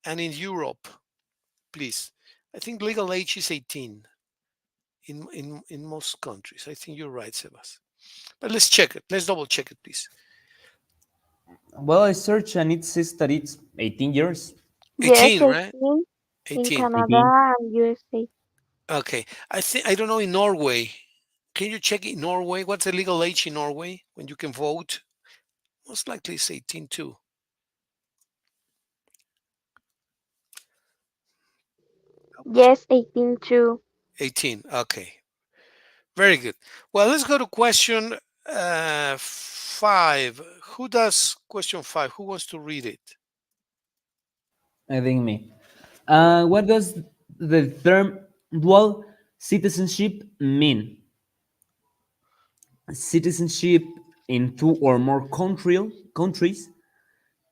And in Europe, please. I think legal age is 18 in most countries. I think you're right, Sebas. But let's check it. Let's double check it, please. Well, I searched and it says that it's 18 years. Yes, 18, right? 18 in 18. 18. Canada and USA. Okay. I don't know in Norway. Can you check in Norway? What's the legal age in Norway when you can vote? Most likely it's 18 too. Yes, 18 too. 18. Okay. Very good. Well, let's go to question 5. Who does question 5? Who wants to read it? I think me. What does the term dual citizenship mean? Citizenship in two or more countries,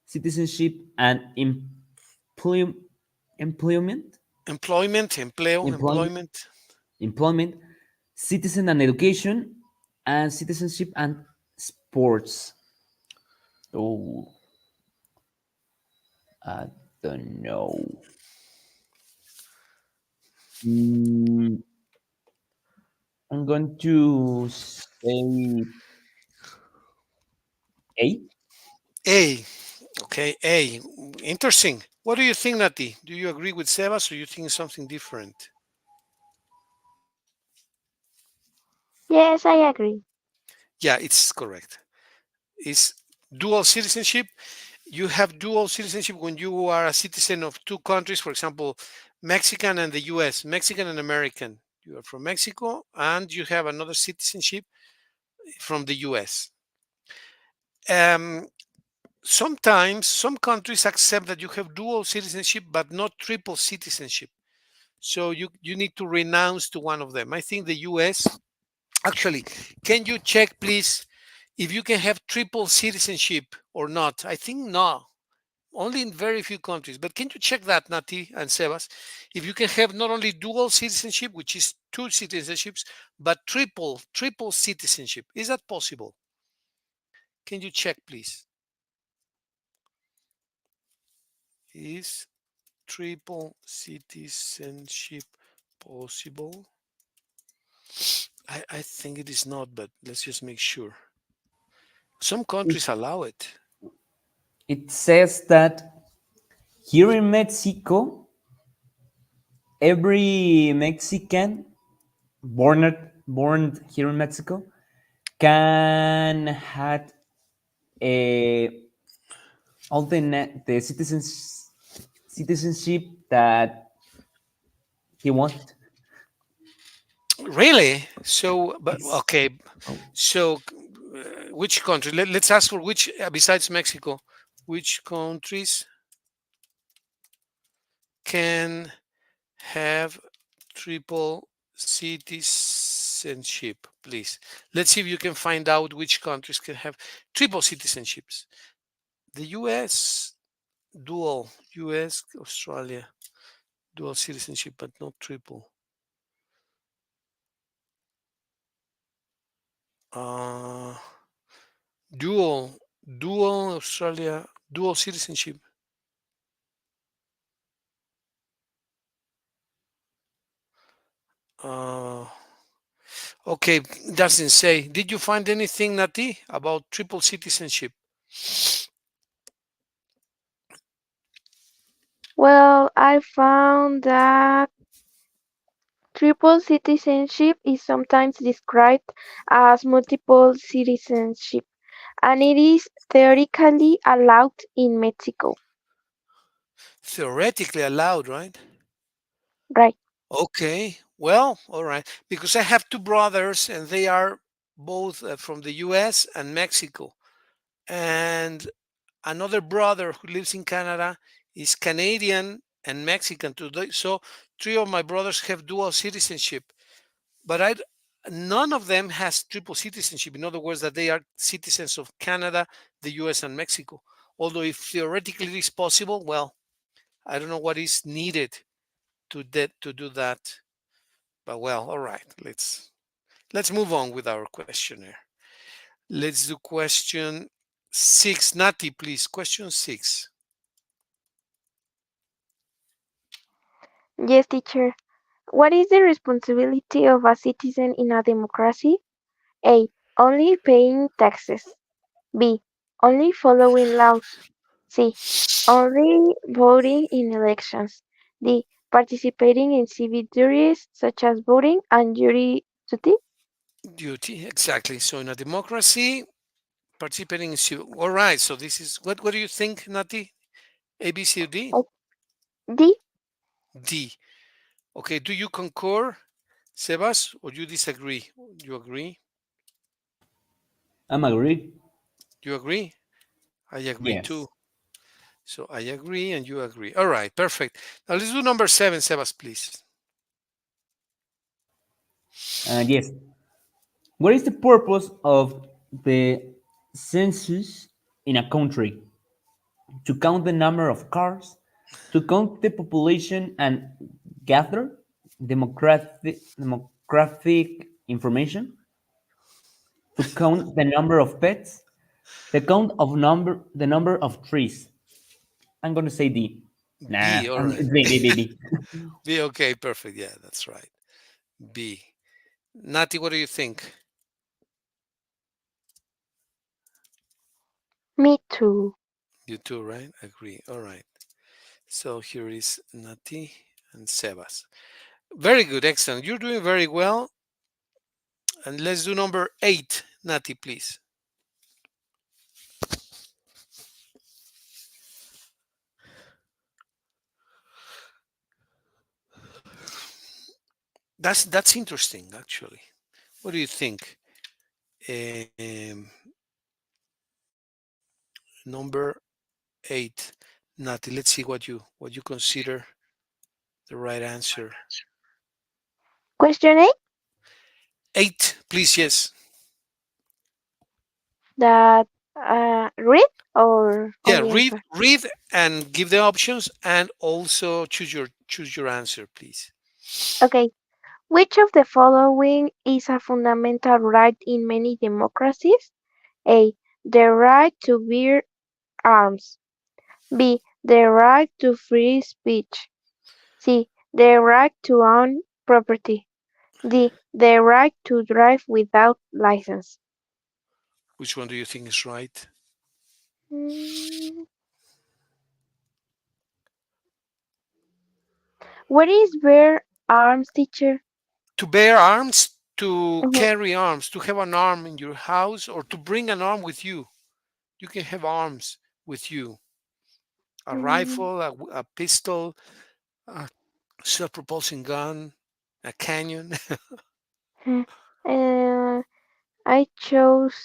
citizenship and employ, employment, Employment, empleo, employment, employment. employment, citizen and education, and citizenship and sports. Oh, I don't know. Mm, I'm going to say A. A. Okay, A. Interesting. What do you think, Nati? Do you agree with Sebas or you think something different? Yes, I agree. Yeah, it's correct. It's dual citizenship. You have dual citizenship when you are a citizen of two countries, for example, Mexican and the US, Mexican and American. You are from Mexico and you have another citizenship from the US. Um, Sometimes some countries accept that you have dual citizenship but not triple citizenship. So you need to renounce to one of them. I think the US actually, can you check please if you can have triple citizenship or not? I think no. Only in very few countries. But can you check that, Nati and Sebas? If you can have not only dual citizenship, which is two citizenships, but triple citizenship. Is that possible? Can you check, please? Is triple citizenship possible? I think it is not, but let's just make sure. Some It, countries allow it. it says that here in Mexico, every Mexican born here in Mexico can had a all the citizenship that he want. Really? So, but It's, okay. oh, So, which country? Let's ask for which, besides Mexico, which countries can have triple citizenship, please? Let's see if you can find out which countries can have triple citizenships. The US, dual, US, Australia, dual citizenship, but not triple. Uh, dual, dual Australia, dual citizenship. Uh, okay, doesn't say. Did you find anything, Nati, about triple citizenship? Well, I found that triple citizenship is sometimes described as multiple citizenship, and it is theoretically allowed in Mexico. Theoretically allowed, right? Right. Okay, well, all right. Because I have two brothers and they are both from the US and Mexico. And another brother who lives in Canada is Canadian and Mexican too. So three of my brothers have dual citizenship, but none of them has triple citizenship. In other words, that they are citizens of Canada, the US, and Mexico. Although if theoretically it is possible, well, I don't know what is needed to do that. But well, all right. Let's move on with our questionnaire. Let's do question 6. Nati, please. Question 6. Yes, teacher. What is the responsibility of a citizen in a democracy? A. Only paying taxes. B. Only following laws. C. Only voting in elections. D. Participating in civic duties such as voting and jury duty. Duty, exactly. So in a democracy, participating in civil. All right. So this is what do you think, Nati? A, B, C, or D? Oh, D. D. Okay. Do you concur, Sebas, or you disagree? You agree? I'm agreed. You agree? I agree too. Yes. So I agree and you agree. All right. Perfect. Now let's do number seven, Sebas, please. Yes. What is the purpose of the census in a country? To count the number of cars, to count the population and gather demographic information, to count the number of pets, the number of trees. I'm gonna say D. Nah, B. All right. it's D. B. Okay. Perfect. Yeah, that's right. B. Nati, what do you think? Me too. You too, right? Agree. All right. So here is Nati and Sebas. Very good. Excellent. You're doing very well. And let's do number eight, Nati, please. That's interesting, actually. What do you think? Um, number eight, Nati. Let's see what you consider the right answer. Question A. Eight, please. Yes. That read or Yeah. only Read, answer? read, and give the options, and also choose your answer, please. Okay. Which of the following is a fundamental right in many democracies? A. The right to bear arms. B. The right to free speech. C. The right to own property. D. The right to drive without license. Which one do you think is right? Mm, What is bear arms, teacher? To bear arms, to Mhm, carry arms, to have an arm in your house, or to bring an arm with you. You can have arms with you: a mm, rifle, a pistol, a self-propulsing gun, a canyon. hmm. Uh, I chose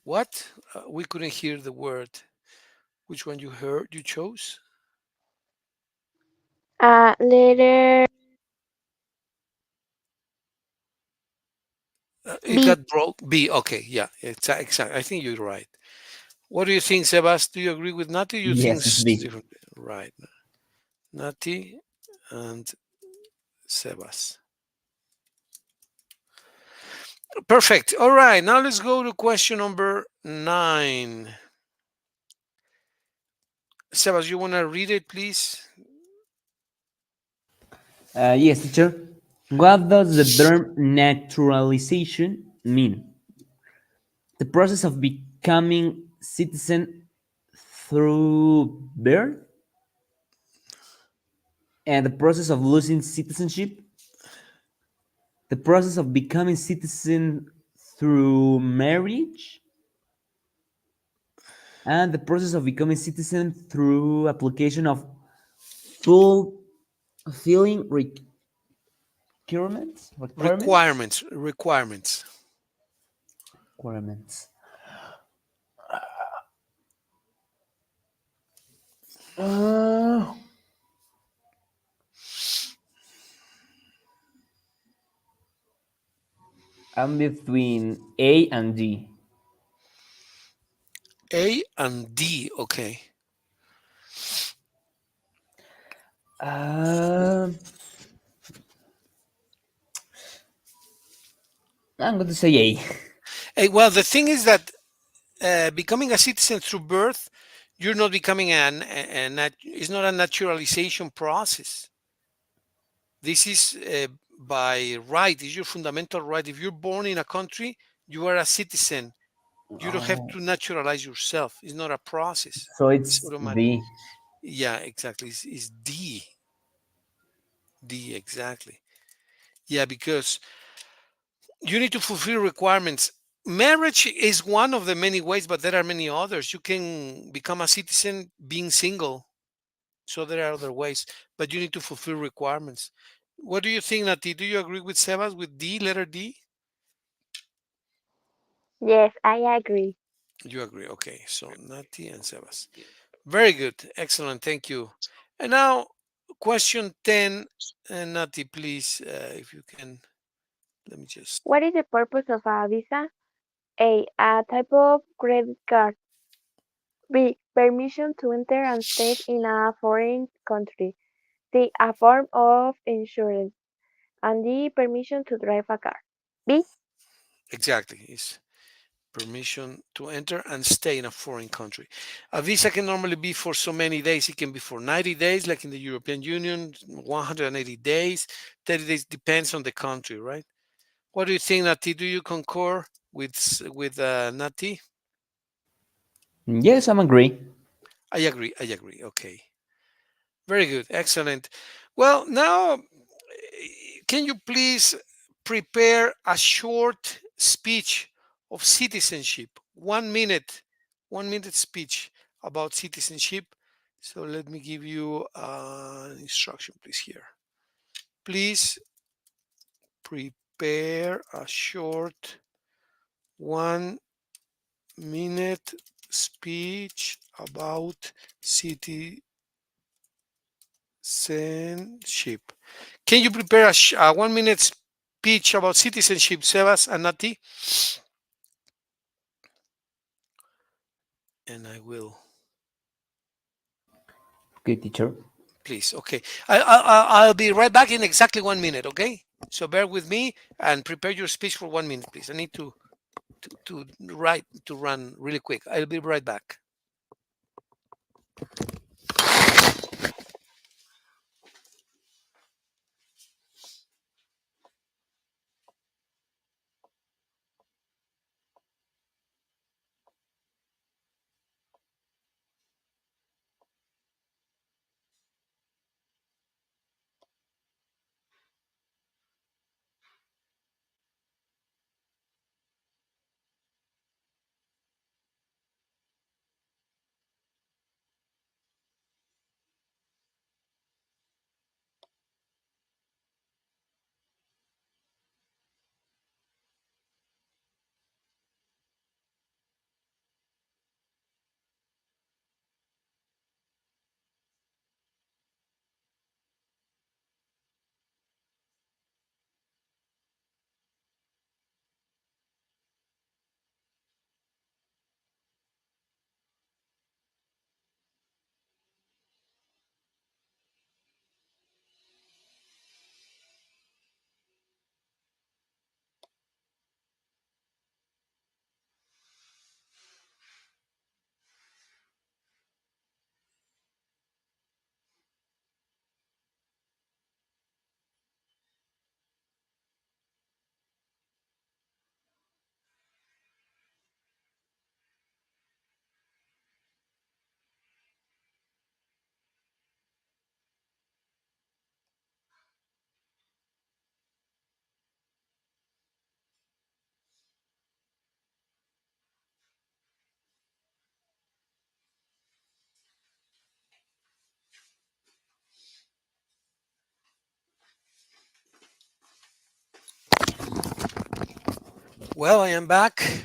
What? We couldn't hear the word. Which one you heard? You chose? letter It B. got broke. B. Okay, yeah, exactly. I think you're right. What do you think, Sebas? Do you agree with Nati? You think Yes, it's it's D. different? Right. Nati and Sebas. Perfect. All right. Now let's go to question number nine. Sebas, you want to read it, please? Yes, teacher. What does the term naturalization mean? The process of becoming citizen through birth and the process of losing citizenship, the process of becoming citizen through marriage, and the process of becoming citizen through application of full filling Requirements. requirements. Uh, I'm between A and D. A and D. Okay. Uh, I'm going to say A. Well, the thing is that becoming a citizen through birth, you're not becoming it's not a naturalization process. This is by right. It's your fundamental right. If you're born in a country, you are a citizen. You don't have Oh, to naturalize yourself. It's not a process. so It's it's automatic. the. Yeah, exactly. It's D exactly. Yeah, because you need to fulfill requirements. Marriage is one of the many ways, but there are many others. You can become a citizen being single. So there are other ways, but you need to fulfill requirements. What do you think, Nati? Do you agree with Sebas with D, letter D? Yes, I agree. You agree. Okay. So Nati and Sebas. Very good. Excellent. Thank you. And now, question 10. Nati, please, if you can, let me just. What is the purpose of a visa? A. A type of credit card. B. Permission to enter and stay in a foreign country. C. A form of insurance. And D. Permission to drive a car. B. Exactly. It's permission to enter and stay in a foreign country. A visa can normally be for so many days. It can be for 90 days, like in the European Union, 180 days, 30 days, depends on the country, right? What do you think, Nati? Do you concur with Nati? Yes, I'm agree. I agree. I agree. Okay. Very good. Excellent. Well, now, can you please prepare a short speech of citizenship? 1 minute, 1 minute speech about citizenship. So let me give you an instruction, please. Here, please prepare a short 1 minute speech about citizenship. Can you prepare a 1 minute speech about citizenship, Sebas and Nati? And I will, Okay, teacher. please. Okay, I'll be right back in exactly 1 minute. Okay, so bear with me and prepare your speech for 1 minute, please. I need to write to run really quick. I'll be right back. Well, I am back.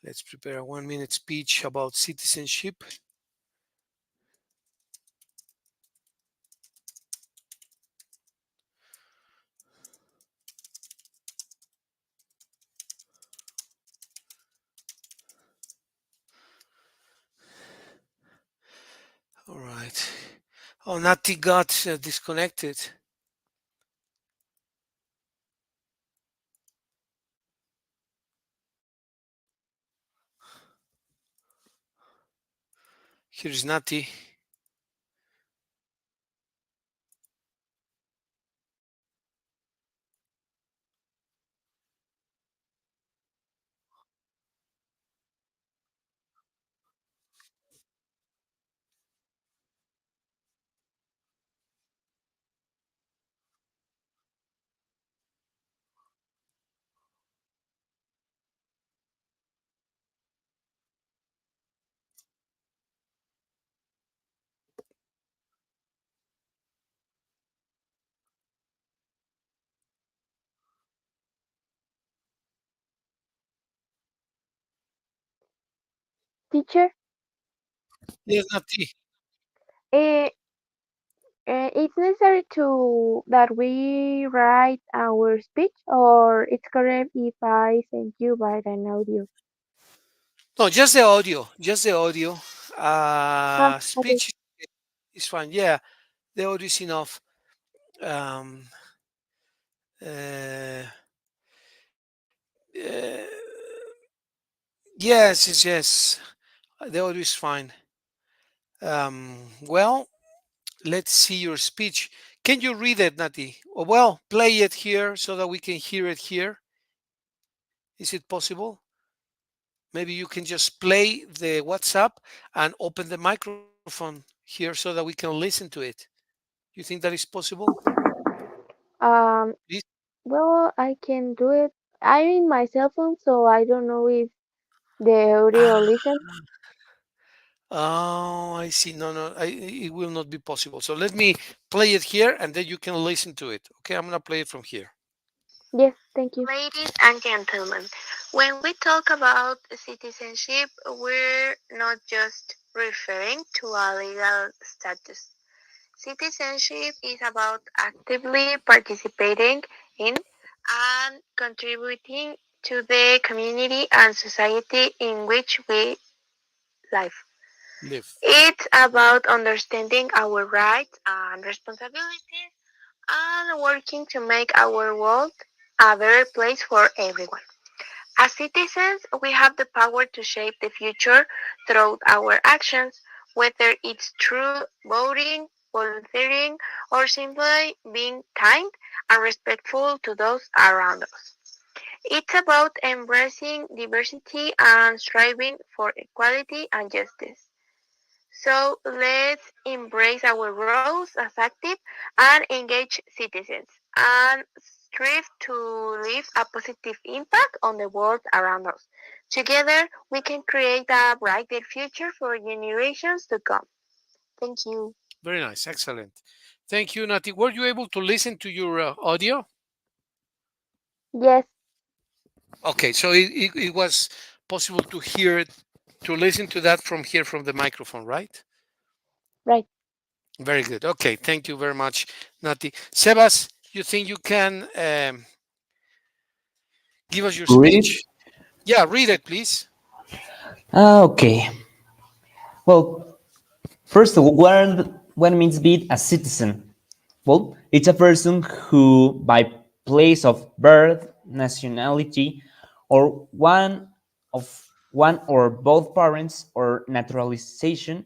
Let's prepare a 1 minute speech about citizenship. All right. Oh, Nati got disconnected. Here's Nati. Teacher, Yes, Nati. uh, it's necessary to that we write our speech, or it's correct if I send you by an audio. No, just the audio. Just the audio. Okay. Speech is fine. Yeah, the audio is enough. Um, uh, uh, yes. The audio is fine. Well, let's see your speech. Can you read it, Nati? Or well, play it here so that we can hear it here. Is it possible? Maybe you can just play the WhatsApp and open the microphone here so that we can listen to it. You think that is possible? Um, Please? well, I can do it. I'm in my cell phone, so I don't know if the audio Ah, listen. oh, I see. No, it will not be possible. So let me play it here and then you can listen to it. Okay, I'm going to play it from here. Yes, thank you. Ladies and gentlemen, when we talk about citizenship, we're not just referring to a legal status. Citizenship is about actively participating in and contributing to the community and society in which we live. Live. It's about understanding our rights and responsibilities and working to make our world a better place for everyone. As citizens, we have the power to shape the future through our actions, whether it's through voting, volunteering, or simply being kind and respectful to those around us. It's about embracing diversity and striving for equality and justice. So let's embrace our roles as active and engaged citizens and strive to leave a positive impact on the world around us. Together, we can create a brighter future for generations to come. Thank you. Very nice. Excellent. Thank you, Nati. Were you able to listen to your audio? Yes, Okay, so it was possible to hear it, to listen to that from here from the microphone, right? right. Very good. Okay, thank you very much, Nati. Sebas, you think you can give us your Read it. speech? Yeah, read it, please. Okay. Well, first of all, what means being a citizen? Well, it's a person who, by place of birth, nationality, or one or both parents or naturalization,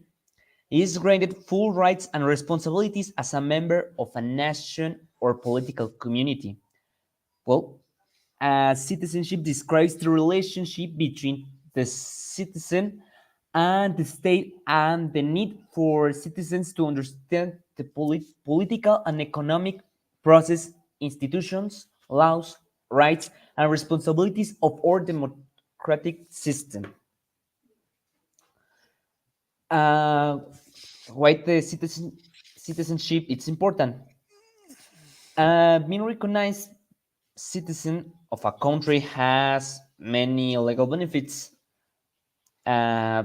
is granted full rights and responsibilities as a member of a nation or political community. Well, citizenship describes the relationship between the citizen and the state and the need for citizens to understand the political and economic process, institutions, laws, rights, and responsibilities of our democratic system. Uh, why the citizenship it's important? Being recognized citizen of a country has many legal benefits. Uh,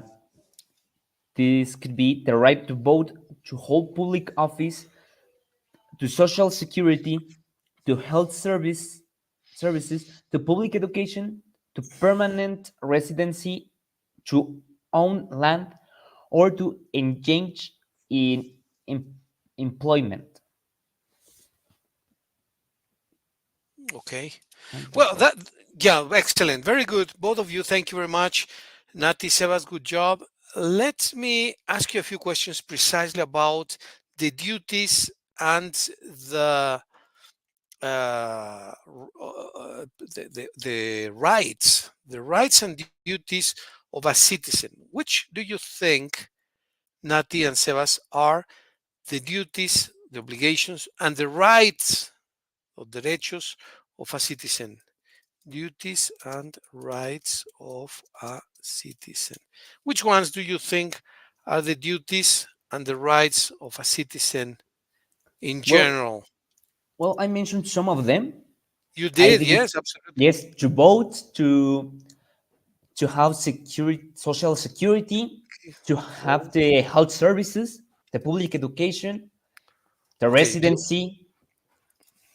this could be the right to vote, to hold public office, to social security, to health services, to public education, to permanent residency, to own land, or to engage in em- employment. Okay. And that's Well, all. that yeah, excellent. Very good. Both of you, thank you very much. Nati, Sebas, good job. Let me ask you a few questions precisely about the duties and the the rights and duties of a citizen. Which do you think, Nati and Sebas, are the duties, the obligations, and the rights or derechos of a citizen? Duties and rights of a citizen. Which ones do you think are the duties and the rights of a citizen in Well, general? well, I mentioned some of them. You I did, think it's yes, absolutely. yes to vote, to have security, social security, to have Vote. the health services, the public education, the Okay, residency,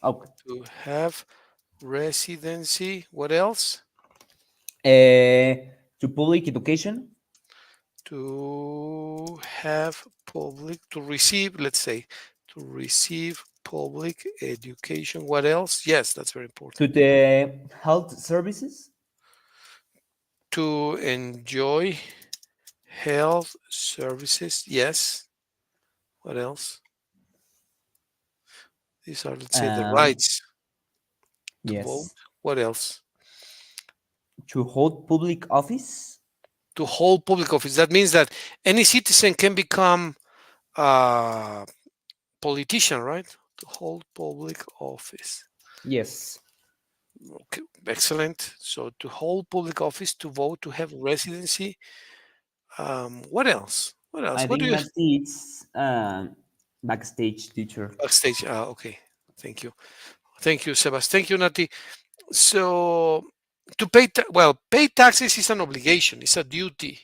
okay, to have residency. What else? to public education, To have public, to receive, let's say, to receive public education. What else? Yes, that's very to important. the health services, To enjoy health services. Yes. What else? These are, let's say, the um, rights to vote. yes, What else? to hold public office, To hold public office. That means that any citizen can become a politician, right? To hold public office. yes. Okay, excellent. So to hold public office, to vote, to have residency. What else? What else? I What do think you that it's backstage teacher. backstage? Okay. Thank you. Thank you, Sebas. Thank you, Nati. So to pay, well, pay taxes is an obligation. It's a duty.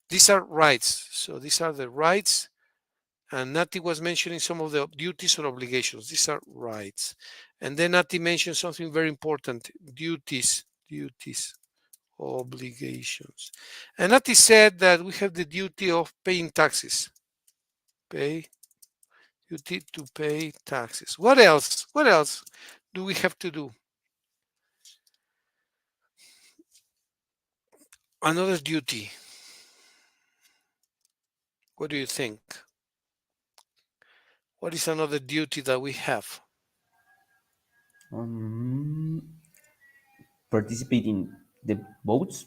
These are rights. So these are the rights. And Nati was mentioning some of the duties or obligations. These are rights. And then Nati mentioned something very important: duties, obligations. And Nati said that we have the duty of paying taxes. Pay duty to pay taxes. What else? What else do we have to do? Another duty. What do you think? What is another duty that we have? Um, Participate in the votes,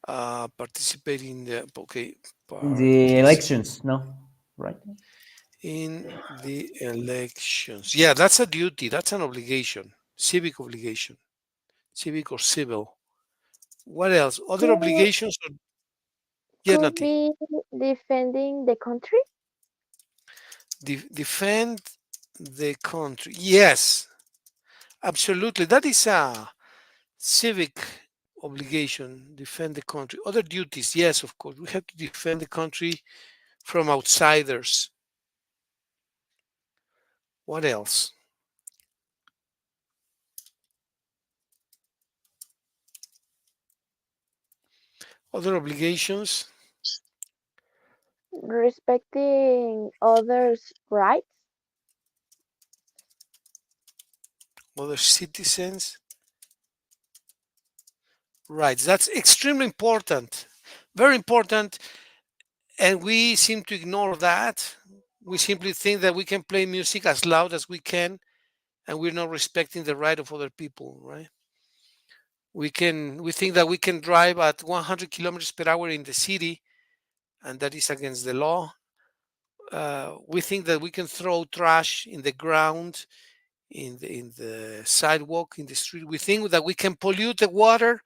Participate in the, okay, in the participate elections. No, right? in the elections. Yeah, that's a duty. That's an obligation. Civic obligation. Civic or civil. What else? Other Could, obligations? Yeah, could Nati. be defending the country. Defend the country. Yes, absolutely. That is a civic obligation. Defend the country. Other duties. Yes, of course. We have to defend the country from outsiders. What else? Other obligations. Respecting others' rights. Other citizens' rights. That's extremely important. Very important. And we seem to ignore that. We simply think that we can play music as loud as we can, and we're not respecting the right of other people, right? We think that we can drive at 100 kilometers per hour in the city, and that is against the law. We think that we can throw trash in the ground, in the sidewalk, in the street. We think that we can pollute the water.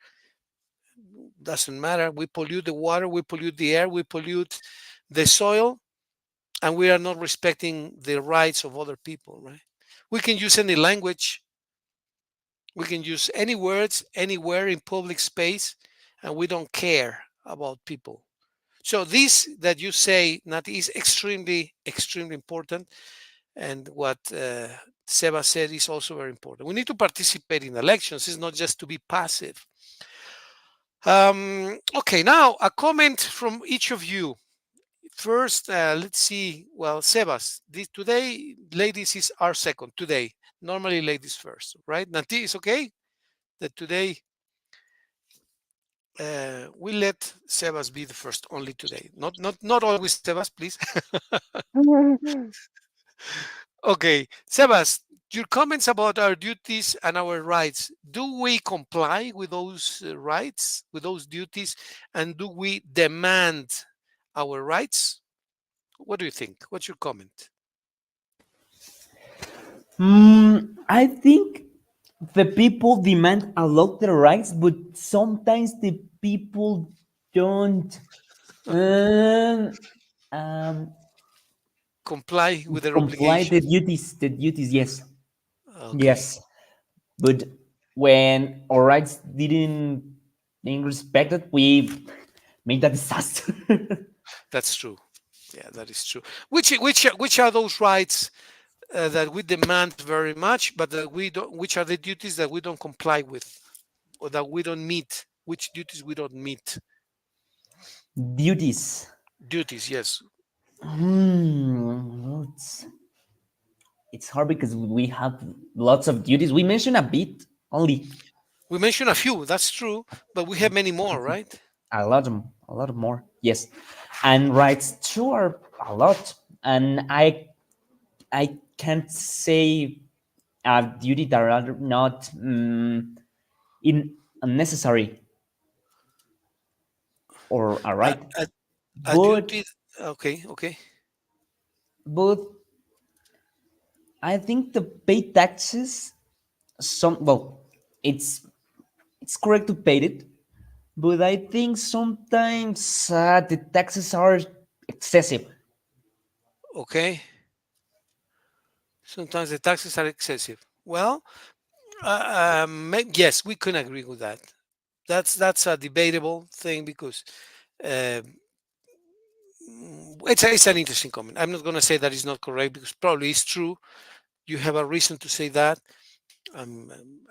Doesn't matter. We pollute the water, we pollute the air, we pollute the soil, and we are not respecting the rights of other people, right? We can use any language, we can use any words anywhere in public space, and we don't care about people. So this that you say, Nati, is extremely, extremely important. And what Seba said is also very important. We need to participate in elections. It's not just to be passive. Okay, now a comment from each of you. First, let's see. Well, Sebas, today ladies is our second. Today, normally ladies first, right? Nati is okay that today We let Sebas be the first only today. Not always Sebas, please. Okay, Sebas, your comments about our duties and our rights. Do we comply with those rights, with those duties, and do we demand our rights? What do you think? What's your comment? I think the people demand a lot their rights, but sometimes the people don't um, um, Comply with their comply the obligations. duties. The duties, yes, Okay, yes. But when our rights didn't being respected, we made a disaster. that's true. Yeah, that is true. Which are those rights that we demand very much, but that we don't? Which are the duties that we don't comply with, or that we don't meet? Which duties we don't meet? Duties. Duties, yes. Well, it's hard because we have lots of duties. We mentioned a bit only. We mentioned a few. That's true, but we have many more, right? A lot more. Yes, and rights too are a lot, and I can't say a duty that are not in unnecessary or a A, right, a, a but duty. Okay, okay, but I think the pay taxes some well, it's it's correct to pay it, but I think sometimes the taxes are excessive. okay. Sometimes the taxes are excessive. Well, yes, we can agree with that. That's a debatable thing because uh, it's an interesting comment. I'm not going to say that it's not correct because probably it's true. You have a reason to say that.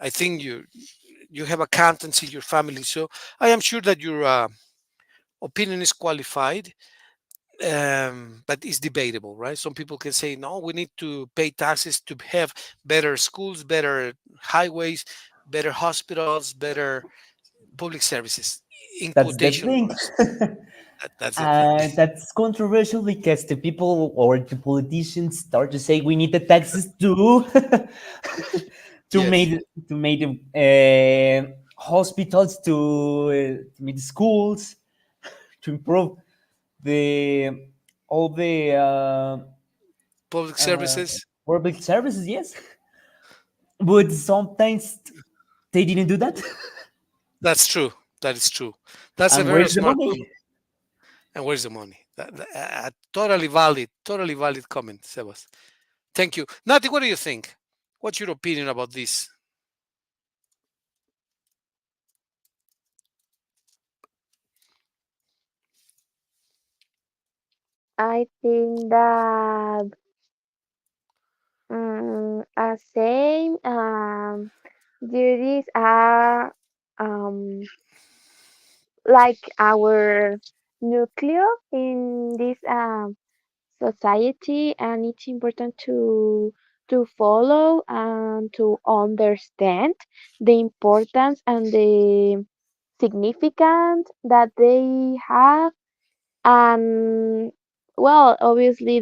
I think you have accountants in your family, so I am sure that your opinion is qualified. But it's debatable, right? Some people can say, no, we need to pay taxes to have better schools, better highways, better hospitals, better public services, in That's the quotation thing. marks. That's the thing. That's controversial because the people or the politicians start to say we need the taxes too to Yes, make hospitals to make schools to improve the all the public uh, services. public services. Yes, but sometimes they didn't do that. That's true. That is true. That's a And very where's the smart money? comment. And where's the money? A totally valid comment, Sebas. Thank you. Nati, what do you think? What's your opinion about this? I think that same duties are um, like our nucleus in this society, and it's important to follow and to understand the importance and the significance that they have. And well, obviously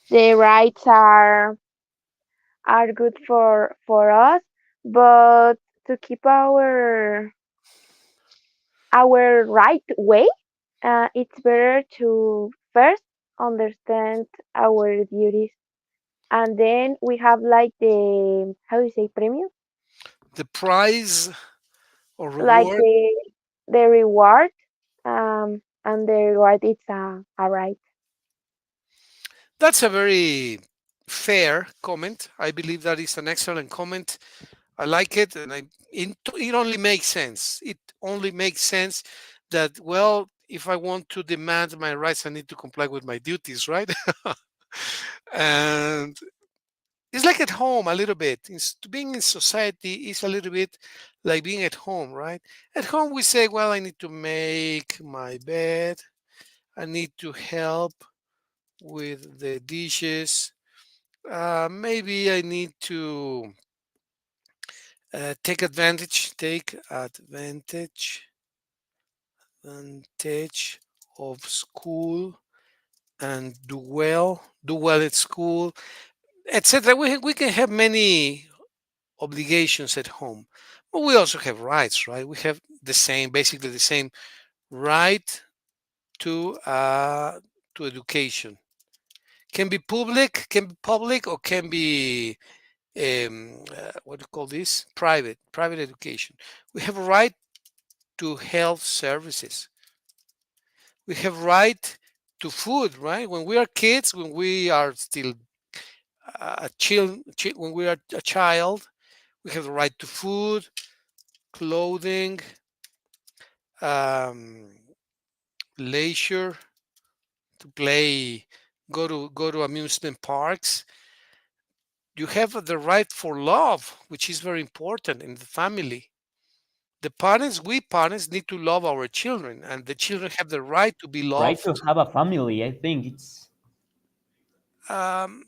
the rights are good for us, but to keep our right way, it's better to first understand our duties, and then we have like the, how do you say, premium, The prize or like reward? the reward, and the reward is a right. That's a very fair comment. I believe that is an excellent comment. I like it, and it only makes sense. It only makes sense that, well, if I want to demand my rights, I need to comply with my duties, right? And it's like at home a little bit. Being in society is a little bit like being at home, right? At home, we say, well, I need to make my bed, I need to help with the dishes. Maybe I need to take advantage of school and do well at school, etc. We can have many obligations at home, but we also have rights, right? We have basically the same right to education. Can be public or can be what do you call this? Private education. We have a right to health services. We have right to food, right? When we are kids, when we are still when we are a child, we have the right to food, clothing, um, leisure, to play, go to amusement parks. You have the right for love, which is very important in the family. We parents need to love our children, and the children have the right to be Right to loved. have a family. I think it's Um,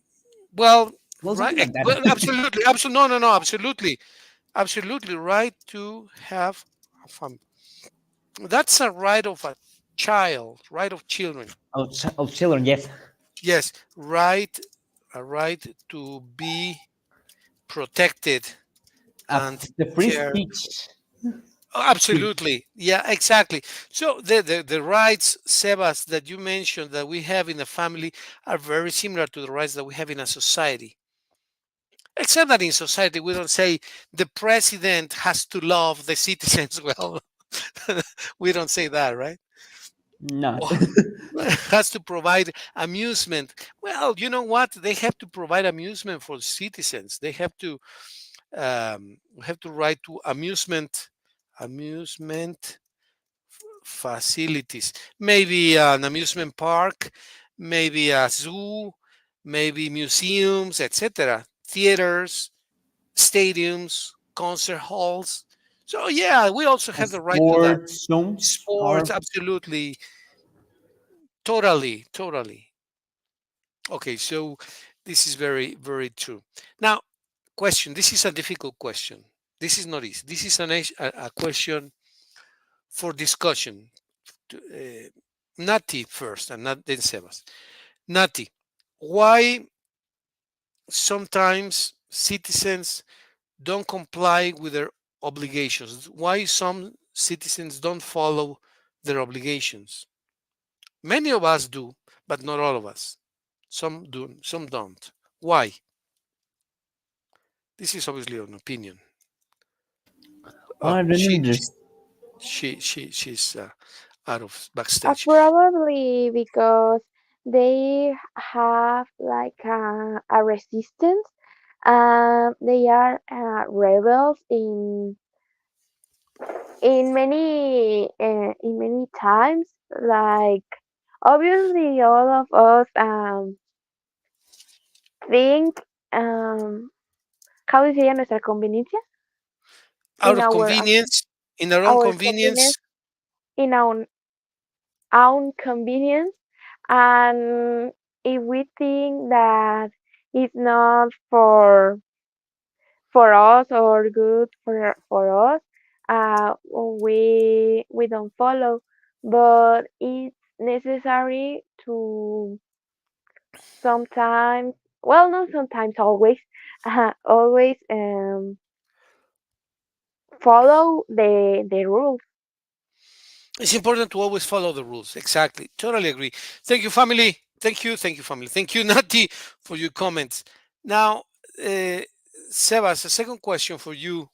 well, well right, something like that. well, absolutely, no, no, no, absolutely right to have a family. That's a right of a child, right of children. Of children, yes. Yes, a right to be protected and The free cared. speech. Oh, absolutely. Yeah, exactly. So the rights, Sebas, that you mentioned that we have in a family are very similar to the rights that we have in a society. Except that in society we don't say the president has to love the citizens well. We don't say that, right? No. Or has to provide amusement. Well, you know what? They have to provide amusement for citizens. They have to write to amusement facilities. Maybe an amusement park, maybe a zoo, maybe museums, etc. Theaters, stadiums, concert halls. So yeah, we also have the right to that. Sports zones Sports, are absolutely, totally. Okay, so this is very, very true. Now, question. This is a difficult question. This is not easy. This is a question for discussion. Nati first, and not then Sebas. Nati, why sometimes citizens don't comply with their obligations? Why some citizens don't follow their obligations? Many of us do, but not all of us. Some do, some don't. Why? This is obviously an opinion. well, Oh, I don't understand. she's out of backstage. Probably because they have like a resistance. They are rebels in many times. Like obviously, all of us think how do you say nuestra conveniencia Out in of our convenience, in their own our convenience convenience. in our own convenience. And if we think that it's not for us or good for us, we don't follow. But it's necessary to sometimes, well, not sometimes, always, always follow the rules. It's important to always follow the rules. Exactly. Totally agree. Thank you, family. Thank you, family. Thank you, Nati, for your comments. Now, uh, Sebas, a second question for you.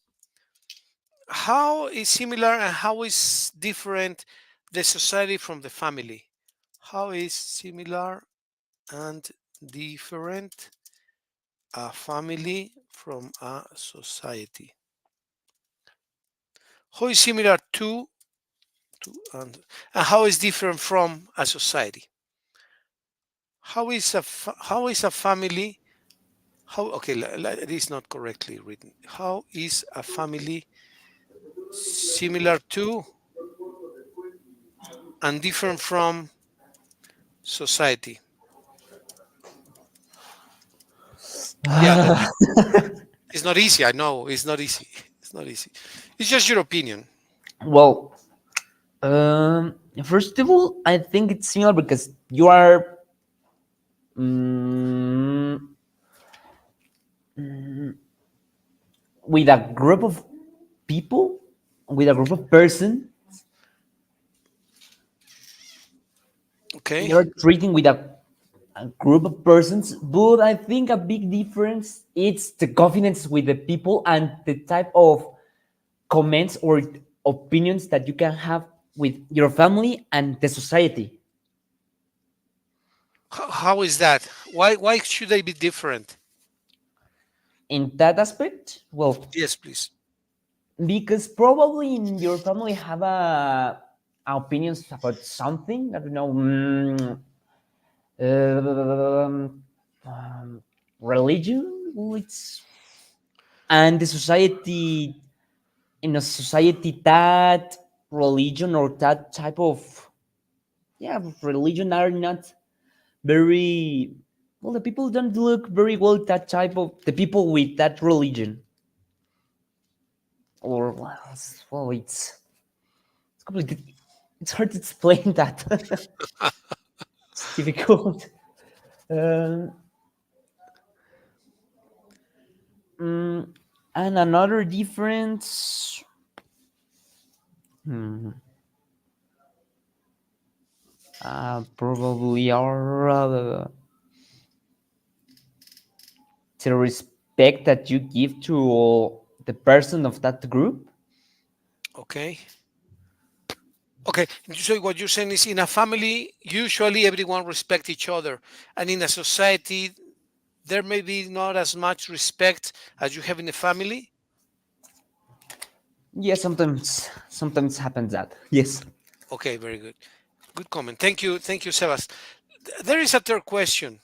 How is similar and how is different the society from the family? How is similar and different a family from a society? How is similar to and how is different from a society? How is a family? How okay? It is not correctly written. How is a family similar to and different from society? Yeah, it's not easy. I know it's not easy. not easy. It's just your opinion. Well, first of all, I think it's similar because you are mm, with a group of people, with a group of person, Okay. you're treating with a group of persons. But I think a big difference is the confidence with the people and the type of comments or opinions that you can have with your family and the society. How is that? Why should they be different? In that aspect, well, Yes, please. because probably in your family have opinions about something. I don't know, um, um, religion. Well, it's and the society in a society that religion or that type of yeah religion are not very well. The people don't look very well. That type of the people with that religion or well, it's complicated. It's hard to explain that. It's difficult. Um, mm, and another difference hmm, probably are the respect that you give to the person of that group. Okay. Okay. So what you're saying is in a family, usually everyone respect each other, and in a society, there may be not as much respect as you have in a family. Yes, sometimes happens that. Yes. Okay, very good. Good comment. Thank you, Sebas. There is a third question.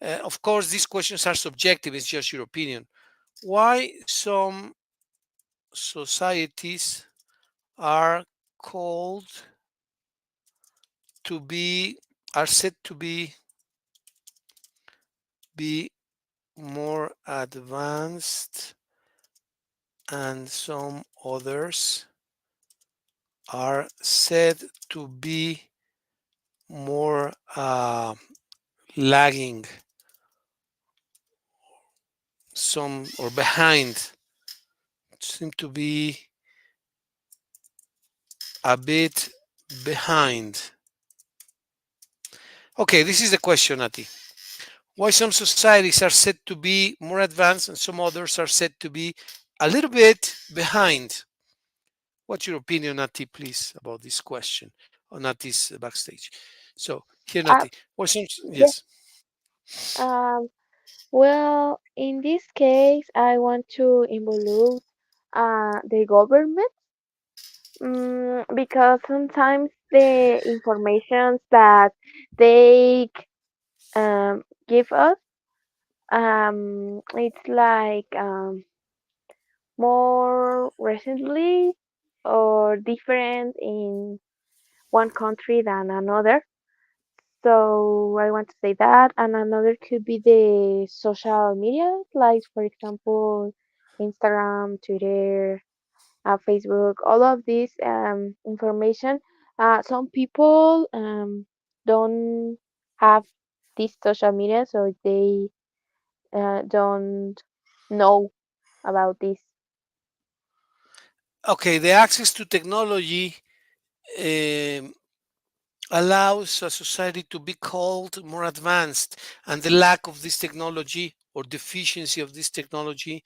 Of course, these questions are subjective. It's just your opinion. Why some societies are called to be are said to be more advanced and some others are said to be more lagging, some or behind, seem to be a bit behind. Okay, this is the question, Ati. Why some societies are said to be more advanced and some others are said to be a little bit behind? What's your opinion, Nati, please, about this question on Nati's backstage? So, here, Uh, Nati, why some, yes. yes, Um, well, in this case, I want to involve the government, because sometimes the information that they give us, it's like more recently or different in one country than another. So I want to say that, and another could be the social media, like for example, Instagram, Twitter, Facebook, all of this information. Some people don't have this social media, so they don't know about this. okay, the access to technology um, allows a society to be called more advanced, and the lack of this technology or deficiency of this technology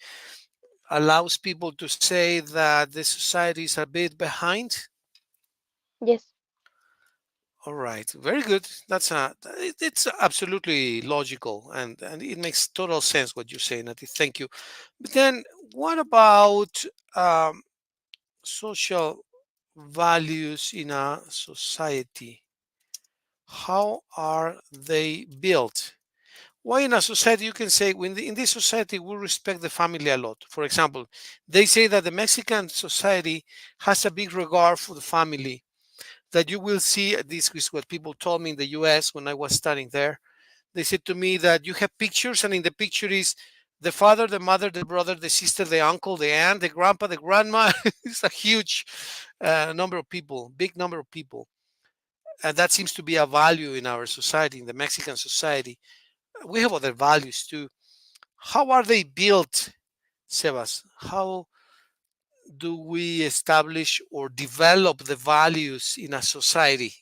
allows people to say that the society is a bit behind. Yes. All right, very good. It's absolutely logical, and it makes total sense what you say, Nati. Thank you. But then, what about social values in a society? How are they built? Why in a society you can say in this society we respect the family a lot? For example, they say that the Mexican society has a big regard for the family, that you will see. This is what people told me in the US when I was studying there. They said to me that you have pictures, and in the picture is the father, the mother, the brother, the sister, the uncle, the aunt, the grandpa, the grandma. It's a huge number of people, big number of people. And that seems to be a value in our society, in the Mexican society. We have other values too. How are they built, Sebas? How do we establish or develop the values in a society?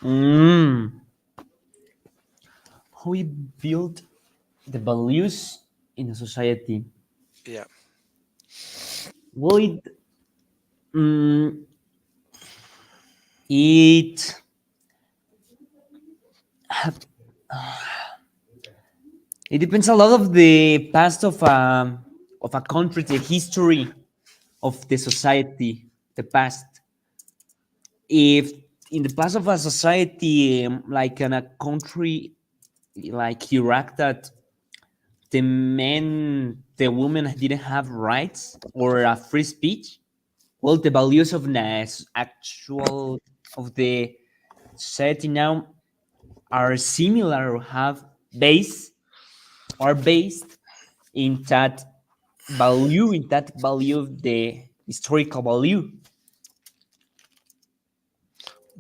Mm. How we build the values in a society? Yeah. Well, mm, it it depends a lot of the past of a country, the history of the society, the past. If in the past of a society, like in a country like Iraq, that the men, the women didn't have rights or a free speech, well, the values of the actual of the society now are similar or have base are based in that value of the historical value.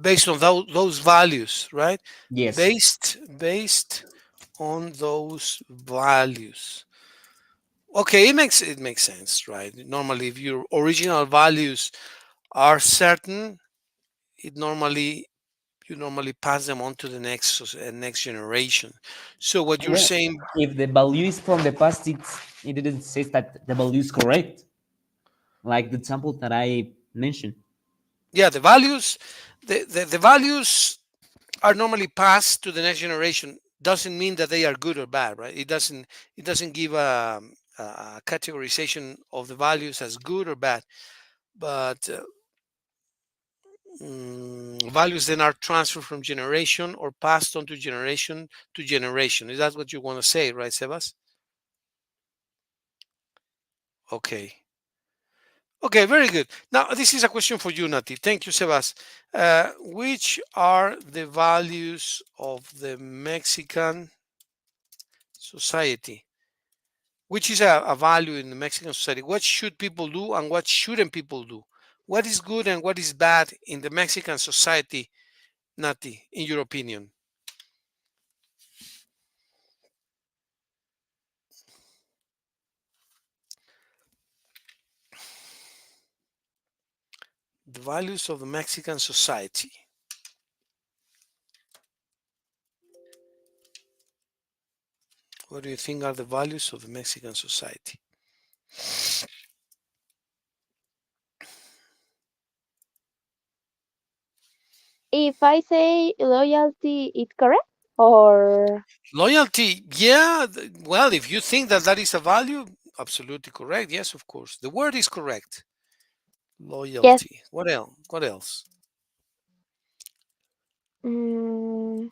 Based on those values, right? Yes. Based on those values. Okay, it makes sense, right? Normally, if your original values are certain, it normally you normally pass them on to the next generation. So what you're Well, saying, if the value is from the past, it didn't say that the value is correct, like the example that I mentioned. yeah, the values are normally passed to the next generation. Doesn't mean that they are good or bad, right? It doesn't give a categorization of the values as good or bad, but values then are transferred from generation or passed on to generation. Is that what you want to say, right, Sebas? Okay. Okay, very good. Now, this is a question for you, Nati. Thank you, Sebas. Which are the values of the Mexican society? Which is a value in the Mexican society? What should people do and what shouldn't people do? What is good and what is bad in the Mexican society, Nati, in your opinion? The values of the Mexican society. What do you think are the values of the Mexican society? If I say loyalty, it's correct? Or Loyalty, yeah. Well, if you think that that is a value, absolutely correct. Yes, of course. The word is correct. yes. Loyalty. What else? What else? Mm,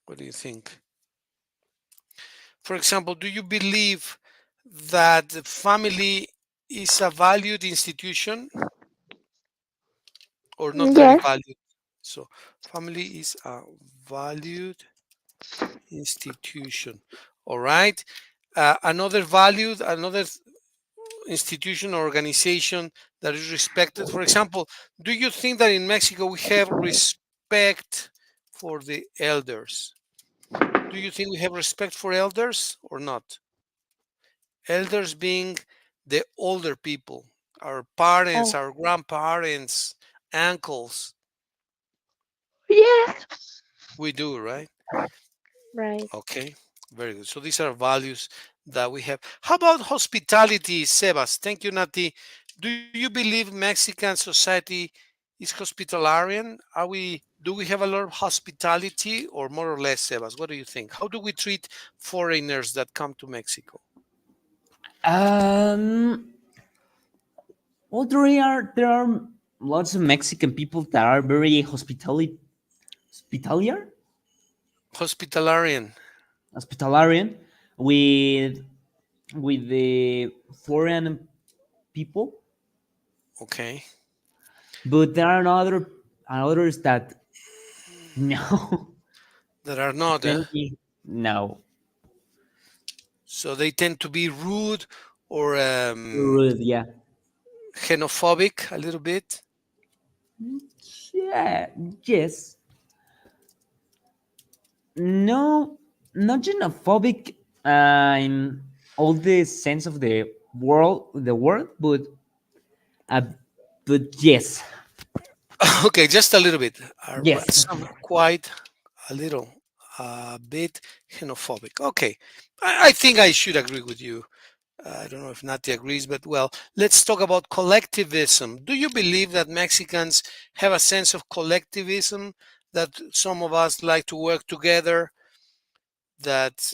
What do you think? For example, do you believe that the family is a valued institution or not very yes. valued? So, family is a valued institution. All right. Another institution or organization that is respected. For example, do you think that in Mexico we have respect for the elders? Do you think we have respect for elders or not? Elders being the older people, our parents, Oh, our grandparents, uncles. yes. We do, right? Right. Okay, very good. So these are values that we have. How about hospitality, Sebas? Thank you, Nati. Do you believe Mexican society is hospitalarian? Do we have a lot of hospitality or more or less, Sebas? What do you think? How do we treat foreigners that come to Mexico? Um, well, there are lots of Mexican people that are very hospitalier. Hospitarian. hospitarian with the foreign people, Okay. but there are others that no. That are not, eh? Thank you. No. So they tend to be rude or Rude, yeah. xenophobic a little bit. Yeah, yes. No, not xenophobic in all the sense of the word, uh, but yes, Okay, just a little bit. yes. Some quite a little, a bit xenophobic. Okay, I think I should agree with you. I don't know if Nati agrees, but well, let's talk about collectivism. Do you believe that Mexicans have a sense of collectivism, that some of us like to work together, that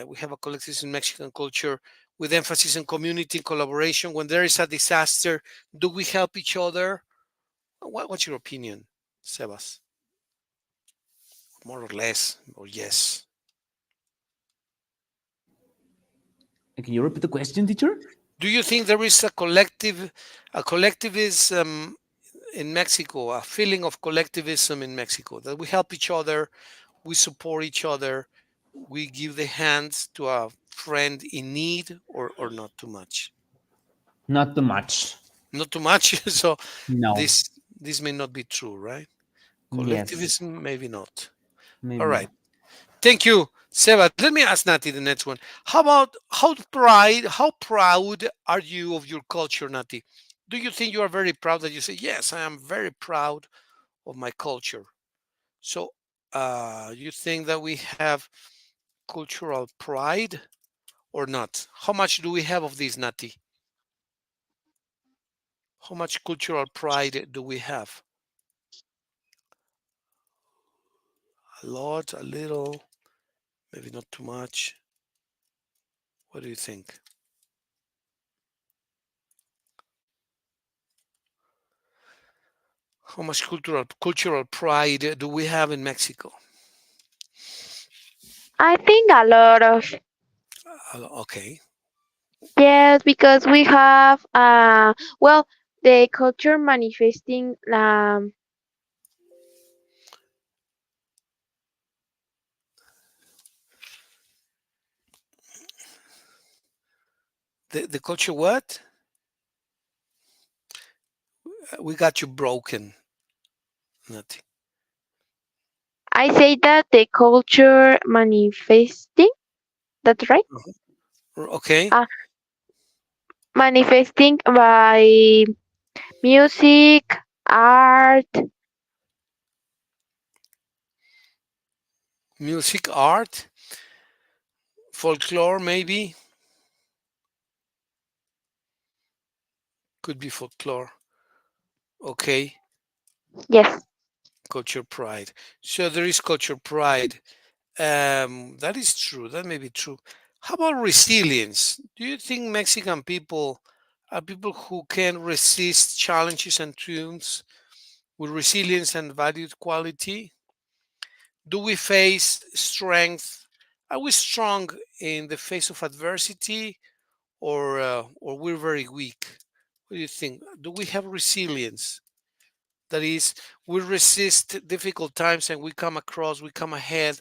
we have a collectivism in Mexican culture with emphasis on community and collaboration? When there is a disaster, do we help each other? What's your opinion, Sebas? More or less, or yes? Can you repeat the question, teacher? Do you think there is a collectivism in Mexico, a feeling of collectivism in Mexico, that we help each other, we support each other, we give the hands to a friend in need, or not too much? Not too much. Not too much. So No. this may not be true, right? Yes. Collectivism, maybe not. All Maybe right. not. Thank you, Seba. Let me ask Nati the next one. How proud are you of your culture, Nati? Do you think you are very proud, that you say, yes, I am very proud of my culture? So, you think that we have cultural pride or not? How much do we have of this, Nati? How much cultural pride do we have? A lot, a little, maybe not too much. What do you think? How much cultural pride do we have in Mexico? I think a lot of. Okay. Yes, because we have well, the culture manifesting The culture what? We got you broken, Nati. I say that the culture manifesting, that's right. Okay. Uh, Manifesting by music, art. Music, art, folklore, maybe. Could be folklore. Okay. Yes. Culture pride. So there is culture pride. That is true. That may be true. How about resilience? Do you think Mexican people are people who can resist challenges and triumphs with resilience and valued quality? Do we face strength? Are we strong in the face of adversity, or we're very weak? What do you think? Do we have resilience? That is, we resist difficult times and we come ahead,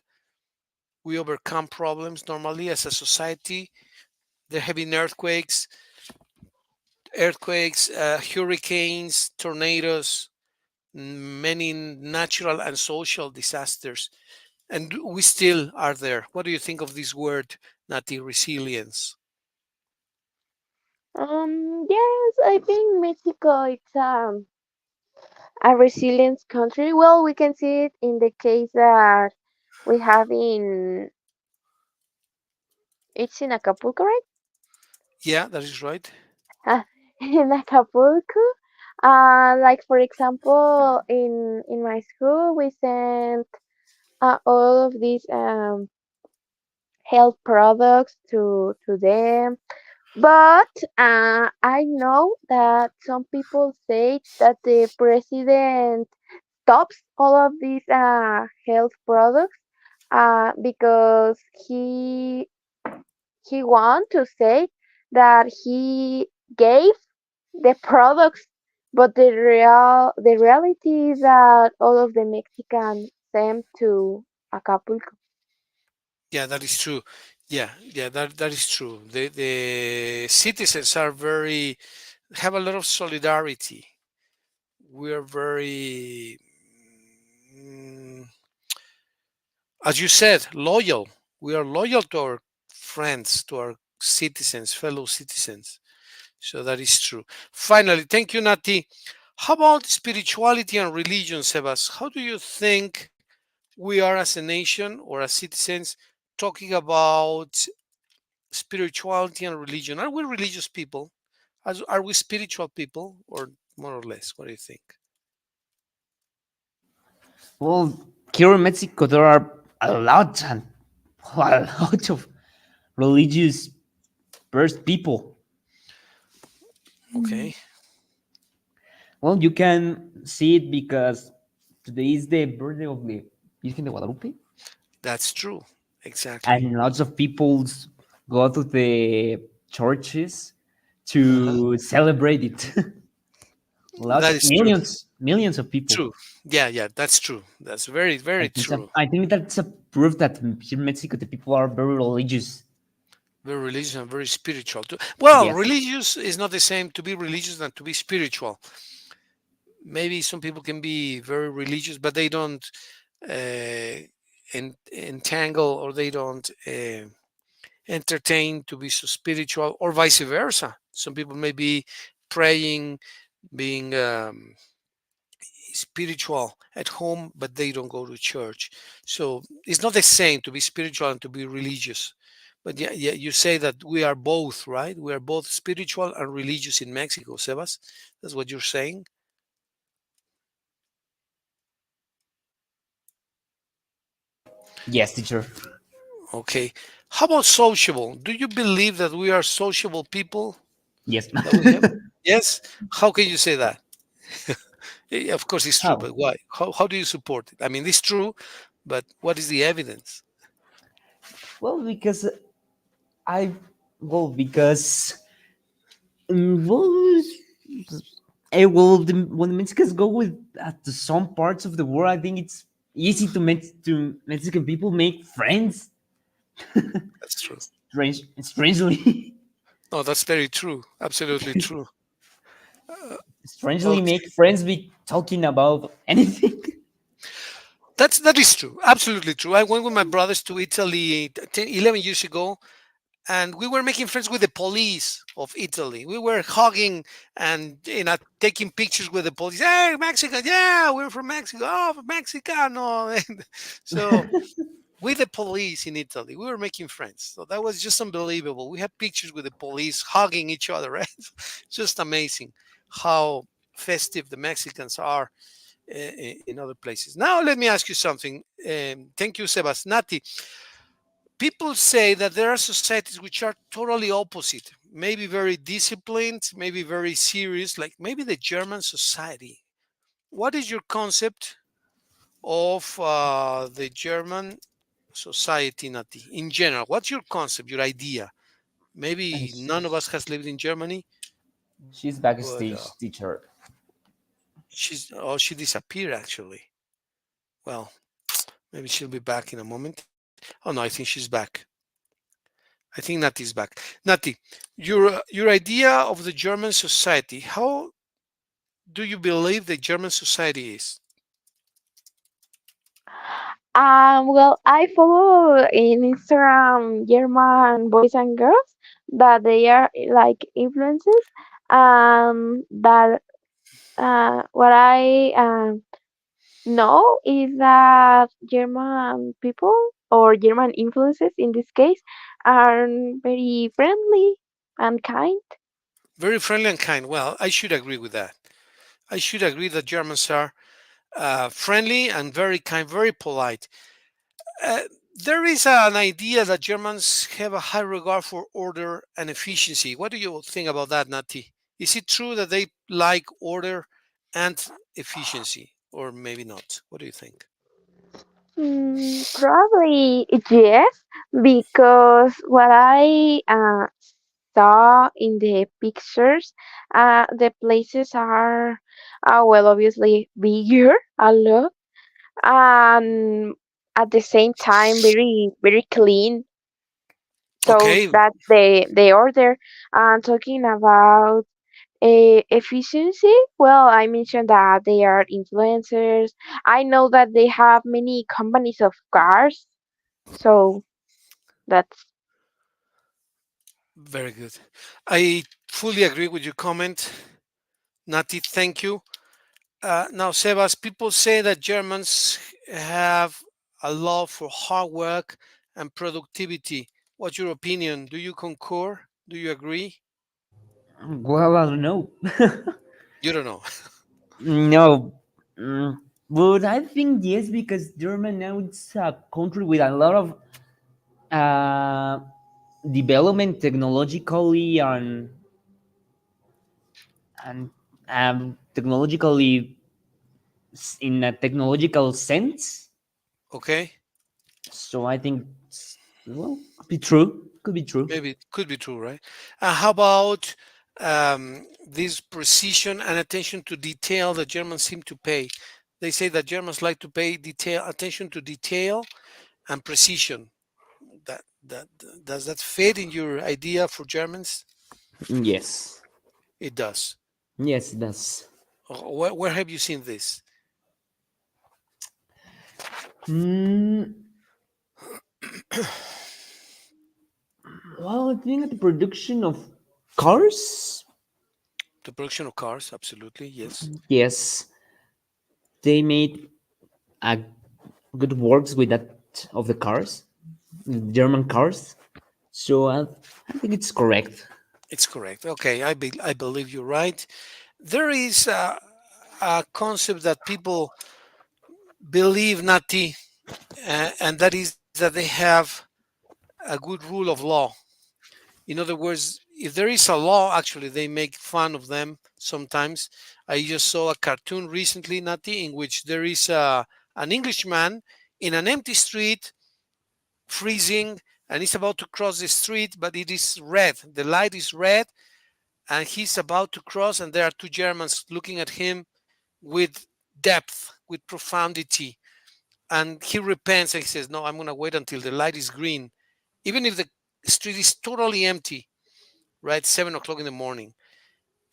we overcome problems normally as a society. There have been hurricanes, tornadoes, many natural and social disasters, and we still are there. What do you think of this word, Nati, resilience? Yes, I think Mexico it's a resilient country. Well, we can see it in the case that we have in it's in Acapulco, right? Yeah, that is right. In Acapulco. Like for example, in my school, we sent all of these health products to them. But I know that some people say that the president stops all of these health products because he want to say that he gave the products, but the reality is that all of the Mexicans sent to Acapulco. Yeah, that is true. Yeah, that is true. The citizens are very have a lot of solidarity. We are very, mm, as you said, loyal. We are loyal to our friends, to our citizens, fellow citizens. So that is true. Finally, thank you, Nati. How about spirituality and religion, Sebas? How do you think we are as a nation or as citizens talking about spirituality and religion? Are we religious people? Are we spiritual people, or more or less? What do you think? Well, here in Mexico, there are a lot of religious first people. Okay, Well, you can see it because today is the birthday of the Virgen de Guadalupe, that's true. Exactly. and lots of people go to the churches Uh-huh. to celebrate it. Lots That of is true. millions of people. True. Yeah, that's true. That's very, very true. I think that's a proof that here in Mexico the people are very religious. Very religious and very spiritual too. Well, Yes, religious is not the same to be religious than to be spiritual. Maybe some people can be very religious, but they don't entangle, or they don't entertain to be so spiritual, or vice versa. Some people may be praying, being spiritual at home, but they don't go to church. So it's not the same to be spiritual and to be religious. But yeah, you say that we are both, right? We are both spiritual and religious in Mexico, Sebas. That's what you're saying. yes, teacher. Okay. How about sociable? Do you believe that we are sociable people? Yes. That we have? Yes. How can you say that? Of course, it's true, How? but why? How do you support it? I mean, it's true, but what is the evidence? Well, because I because well, when the Mexicans go with to some parts of the world, I think it's easy to Mexican people make friends. That's true. Strangely, No, that's very true. Absolutely true. strangely Okay. make friends with talking about anything. That is true. Absolutely true. I went with my brothers to Italy 10, 11 years ago, and we were making friends with the police of Italy. We were hugging and taking pictures with the police. Hey, Mexican! Yeah, we're from Mexico. Oh, Mexicano! And so with the police in Italy, we were making friends. So that was just unbelievable. We had pictures with the police hugging each other. Right? Just amazing how festive the Mexicans are in other places. Now, let me ask you something. Thank you, Sebasnati. People say that there are societies which are totally opposite, maybe very disciplined, maybe very serious, like maybe the German society. What is your concept of the German society, Nati, in general? What's your concept, your idea? And Maybe none of us has lived in Germany, she's but backstage, teacher. she disappeared actually. Well, maybe she'll be back in a moment. Oh no, I think she's back. I think Nati's back. Nati, your idea of the German society. How do you believe the German society is? Well, I follow in Instagram German boys and girls that they are like influences. That what I know is that German people or German influences in this case are very friendly and kind. Very friendly and kind. Well, I should agree with that. I should agree that Germans are friendly and very kind, very polite. Uh, there is an idea that Germans have a high regard for order and efficiency. What do you think about that, Nati? Is it true that they like order and efficiency, or maybe not? What do you think? Probably yes, because what I saw in the pictures, the places are, well, obviously bigger a lot, and at the same time very very clean. So Okay, that they order. And talking about efficiency, well, I mentioned that they are influencers. I know that they have many companies of cars, so that's very good. I fully agree with your comment, Nati. Thank you. Now, Sebas, people say that Germans have a love for hard work and productivity. What's your opinion? Do you concur? Do you agree? Well, I don't know. You don't know. No. Mm, but I think yes, because Germany now it's a country with a lot of uh, development technologically and technologically in a technological sense. Okay, So I think well, could be true. Could be true. maybe it could be true, right? How about this precision and attention to detail that Germans seem to pay? They say that Germans like to pay detail attention to detail and precision. That does that fit in your idea for Germans? Yes. It does. Yes, that's. Where have you seen this? Mm, well, I think at the production of cars. The production of cars, absolutely, yes. Yes, they made a good works with that of the cars, German cars. So I think it's correct. It's correct. Okay, I believe you're right. There is a concept that people believe, Nati, and that is that they have a good rule of law. In other words, if there is a law, actually, they make fun of them sometimes. I just saw a cartoon recently, Nati, in which there is an Englishman in an empty street, freezing, and he's about to cross the street, but it is red. The light is red, and he's about to cross, and there are two Germans looking at him with depth, with profundity. And he repents and he says, "No, I'm going to wait until the light is green, even if the street is totally empty, right? 7 o'clock in the morning."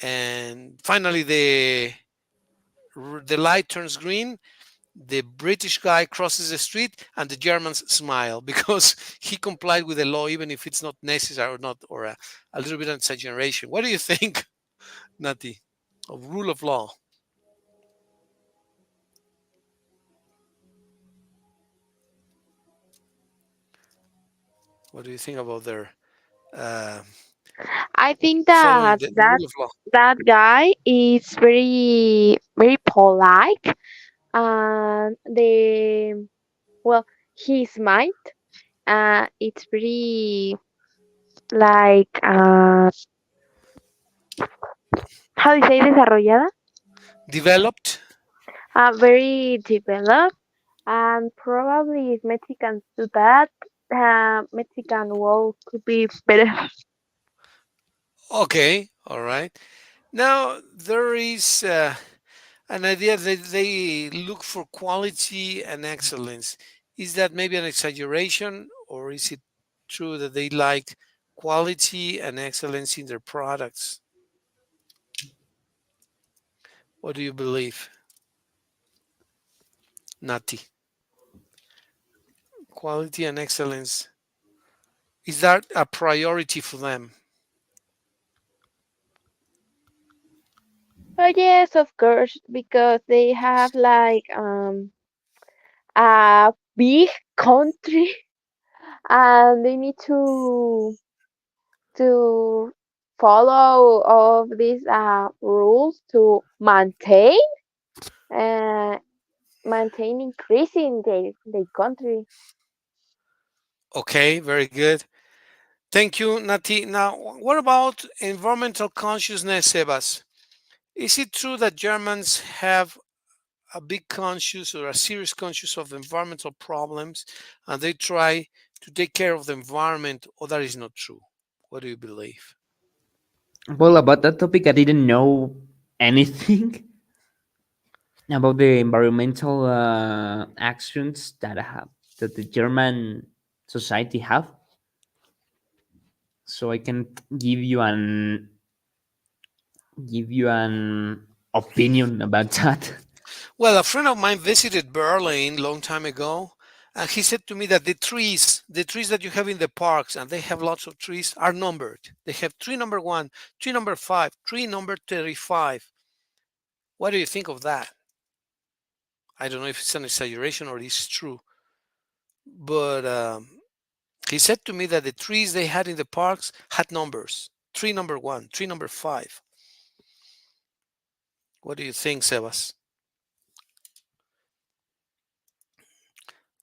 And finally, the light turns green. The British guy crosses the street, and the Germans smile because he complied with the law, even if it's not necessary or not, or a little bit of exaggeration. What do you think, Nati, of rule of law? What do you think about their uh, I think following that the rule of law? that guy is very very polite, and the well, his mind it's very like how do you say desarrollada, Developed? very developed, and probably if Mexicans do that, Mexican world could be better. Okay, all right. Now, there is an idea that they look for quality and excellence. Is that maybe an exaggeration, or is it true that they like quality and excellence in their products? What do you believe, Nati? Quality and excellence. Is that a priority for them? Oh yes, of course, because they have like a big country, and they need to follow all of these rules to uh, maintain increasing their country. Okay, very good. Thank you, Nati. Now, what about environmental consciousness, Sebas? Is it true that Germans have a big conscious or a serious conscious of environmental problems, and they try to take care of the environment, or that is not true? What do you believe? Well, about that topic, I didn't know anything about the environmental actions that have that the German society have. So I can give you an opinion about that. Well, a friend of mine visited Berlin long time ago, and he said to me that the trees that you have in the parks, and they have lots of trees, are numbered. They have tree number one, tree number five, tree number 35. What do you think of that? I don't know if it's an exaggeration or it's true, but he said to me that the trees they had in the parks had numbers. Tree number one, tree number five. What do you think, Sebas?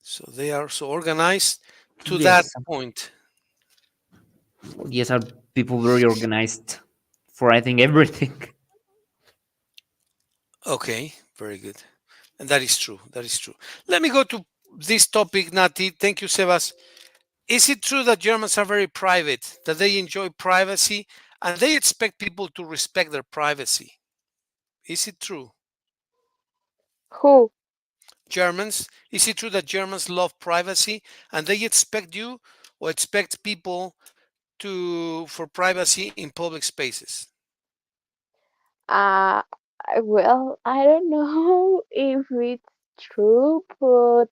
So they are so organized to that Yes, point. yes, are people very organized for I think everything. Okay, very good. And that is true. That is true. Let me go to this topic, Nati. Thank you, Sebas. Is it true that Germans are very private, that they enjoy privacy, and they expect people to respect their privacy? Is it true? Who? Germans, is it true that Germans love privacy and they expect you or expect people to for privacy in public spaces? Uh, well, I don't know if it's true, but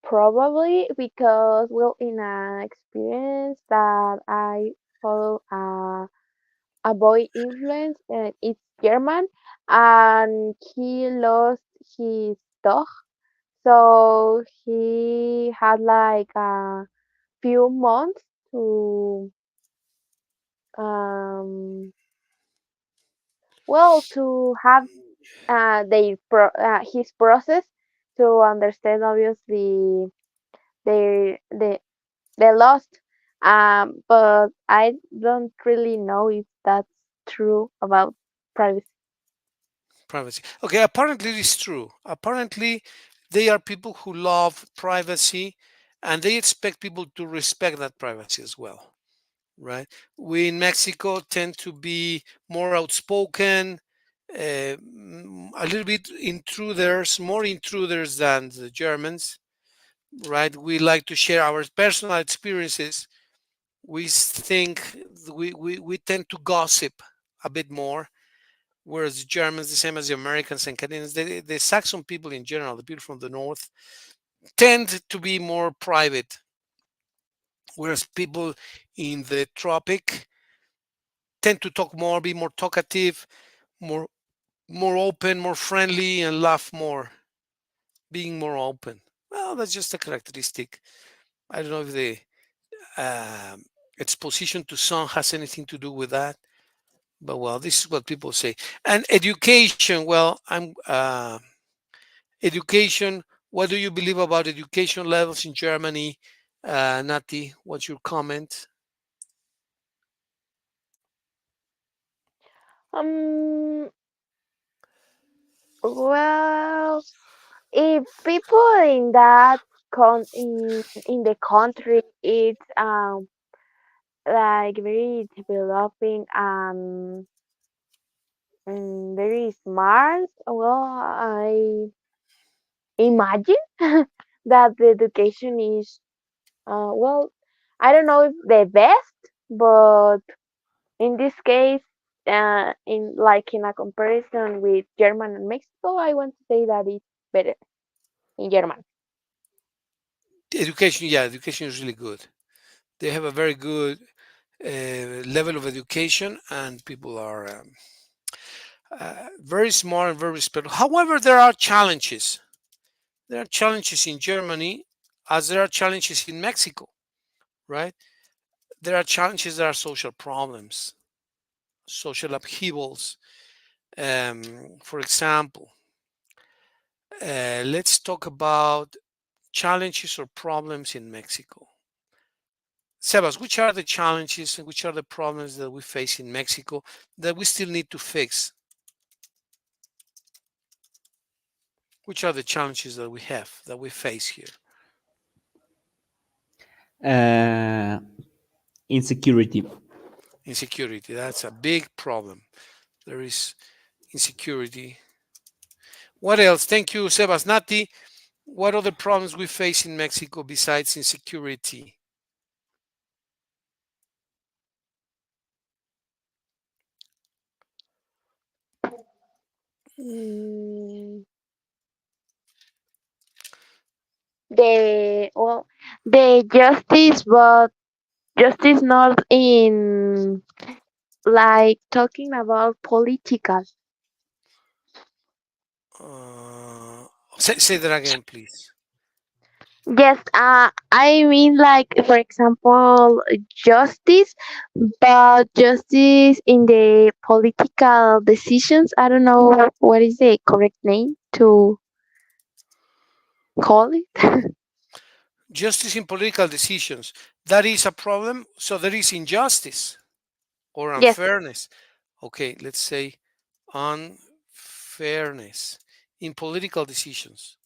probably because, well, in an experience that I follow a boy influence, and it's German, and he lost his dog, so he had like a few months to um well to have his process to understand obviously their the lost, but I don't really know if that's true about privacy. Privacy. Okay, apparently it is true. Apparently they are people who love privacy and they expect people to respect that privacy as well, right? We in Mexico tend to be more outspoken, a little bit intruders, more intruders than the Germans, right? We like to share our personal experiences. We tend to gossip a bit more, whereas the Germans, the same as the Americans and Canadians, the Saxon people in general, the people from the north, tend to be more private, whereas people in the tropic tend to talk more, be more talkative, more open, more friendly, and laugh more, being more open. Well, that's just a characteristic. I don't know if the um, exposition to sun has anything to do with that, but well, this is what people say. And education, well, education. What do you believe about education levels in Germany, Nati? What's your comment? Um, well, if people in that in the country, it's like very developing and very smart. Well, I imagine that the education is well, I don't know if the best, but in this case, in like in a comparison with German and Mexico, I want to say that it's better in German. Education, yeah, education is really good. They have a very good level of education, and people are very smart and very respectful. However, there are challenges. There are challenges in Germany, as there are challenges in Mexico, right? There are challenges. There are social problems, social upheavals. For example, let's talk about challenges or problems in Mexico. Sebas, which are the challenges and which are the problems that we face in Mexico that we still need to fix? Which are the challenges that we have, that we face here? Uh, insecurity. Insecurity. That's a big problem. There is insecurity. What else? Thank you, Sebas. Nati, what other problems we face in Mexico besides insecurity? Mm, the well, the justice, but justice not in like talking about political. Uh, say that again, please. Yes, I mean like for example justice, but justice in the political decisions. I don't know what is the correct name to call it. Justice in political decisions. That is a problem. So there is injustice or Yes. unfairness. Okay, let's say unfairness in political decisions.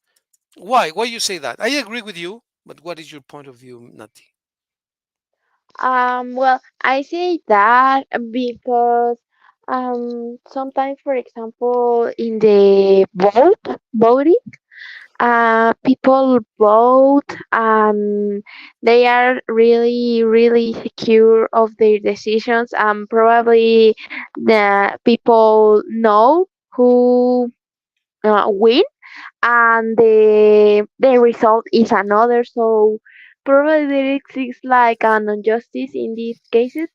Why? Why you say that? I agree with you, but what is your point of view, Nati? Well, I say that because sometimes, for example, in the voting, people vote and they are really, really secure of their decisions. Probably the people know who win, and the result is another. So probably there exists like an injustice in these cases.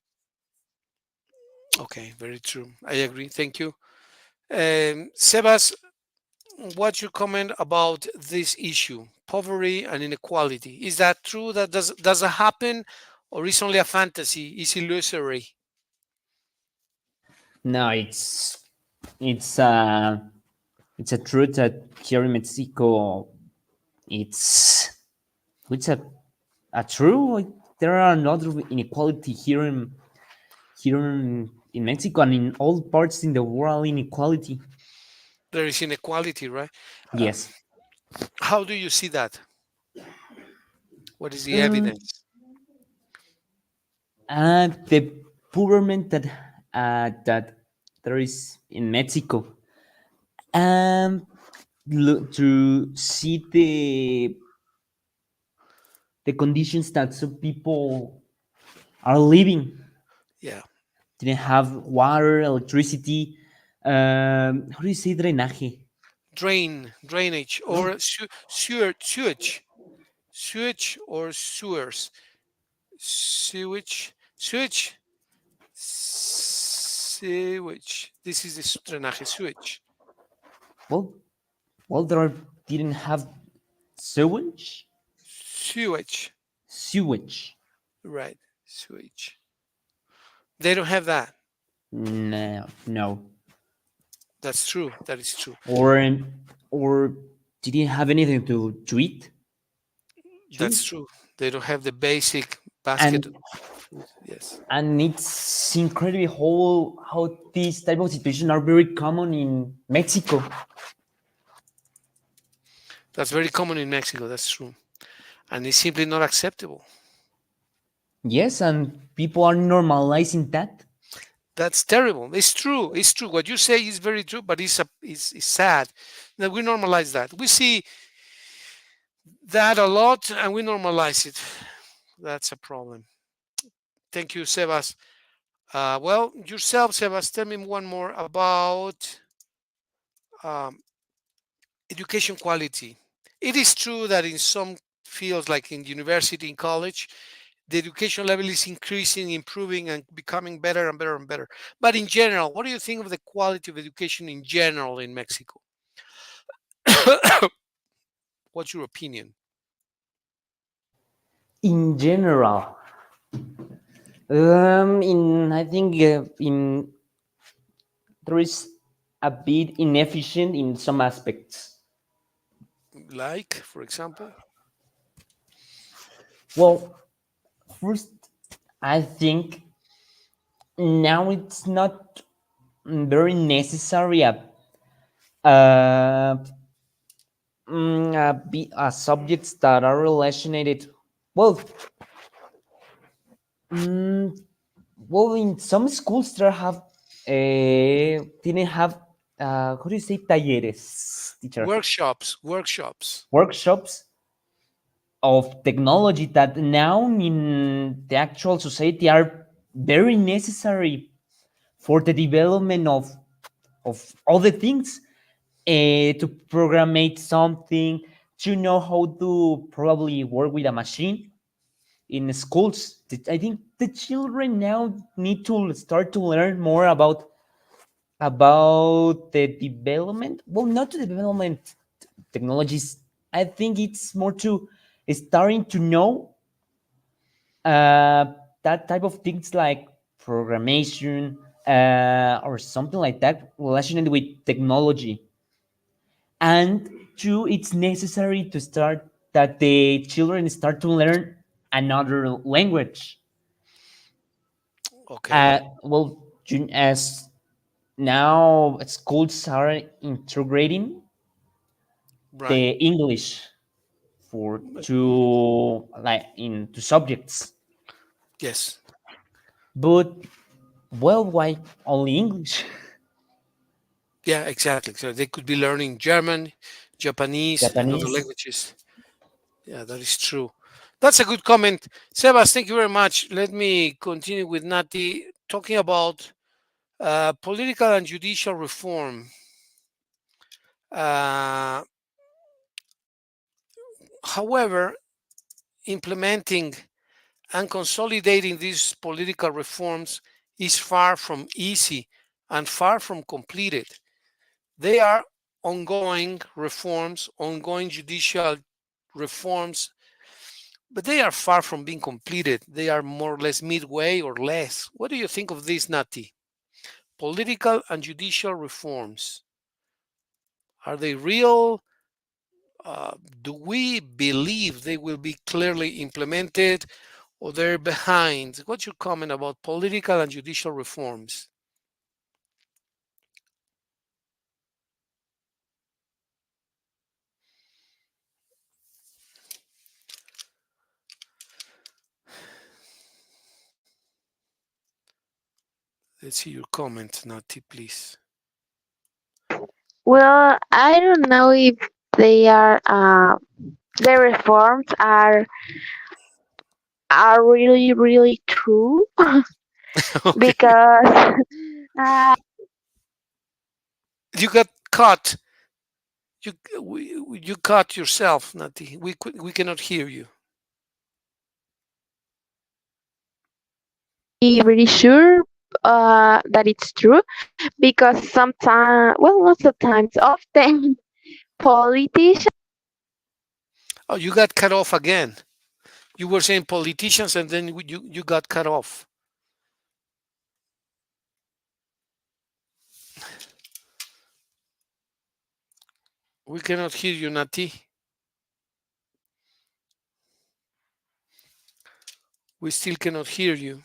Okay, very true. I agree. Thank you. Sebas, what's your comment about this issue, poverty and inequality? Is that true? That does it happen, or is only a fantasy? Is illusory? No, it's uh, it's a truth that here in Mexico, it's it's a true. There are another inequality here in Mexico and in all parts in the world. Inequality. There is inequality, right? Uh, Yes. how do you see that? What is the Um, evidence? and the government that there is in Mexico, and to see the conditions that some people are living. Yeah, Didn't have water, electricity. How do you say drenaje? drainage, No. or sewage or sewers, sewage. This is the drenaje, sewage, Well, well, there didn't have sewage, sewage, sewage. right? Sewage. They don't have that. No, no. That's true. That is true. Or or didn't have anything to eat. True. That's true. They don't have the basic basket And of food. Yes, it's incredible how these type of situations are very common in Mexico. that's very common in Mexico. That's true, and it's simply not acceptable. Yes, and people are normalizing that. That's terrible. It's true. It's true. What you say is very true, but it's sad that we normalize that. We see that a lot, and we normalize it. That's a problem. Thank you, Sebas. Well, yourself, Sebas, tell me one more about um, education quality. It is true that in some fields, like in university and college, the education level is increasing, improving, and becoming better and better and better. But in general, what do you think of the quality of education in general in Mexico? What's your opinion? In general, in I think in there is a bit inefficient in some aspects. Like, for example, Well, first, I think now it's not very necessary uh, Subjects that are related. Well, mm, well, in some schools there have didn't have how do you say talleres, teacher? Workshops. Workshops of technology that now in the actual society are very necessary for the development of other things, to programmate something, to know how to probably work with a machine in schools. I think the children now need to start to learn more about the development. Well, not the development technologies. I think it's more to starting to know uh, that type of things like programmation, or something like that related with technology. And two, it's necessary to start that the children start to learn another language. Okay, Well, as now schools are integrating right. the English for to like into subjects, Yes. but well, why only English? Yeah, exactly. So they could be learning German, Japanese, and other Japanese. languages. Yeah, that is true. That's a good comment. Sebas, thank you very much. Let me continue with Nati talking about political and judicial reform. Uh, However, implementing and consolidating these political reforms is far from easy and far from completed. They are ongoing reforms, ongoing judicial reforms, but they are far from being completed. They are more or less midway or less. What do you think of this, Nati? Political and judicial reforms. Are they real? Do we believe they will be clearly implemented or they're behind? What's your comment about political and judicial reforms? Let's see your comment, Nati, please. Well, I don't know if they are the reforms are really true Okay. because uh, You got caught. You caught yourself, Nati. We cannot hear you. pretty sure that it's true because sometimes, well, not sometimes, often politicians Oh, you got cut off again. You were saying politicians, and then you got cut off. We cannot hear you, Nati. We still cannot hear you.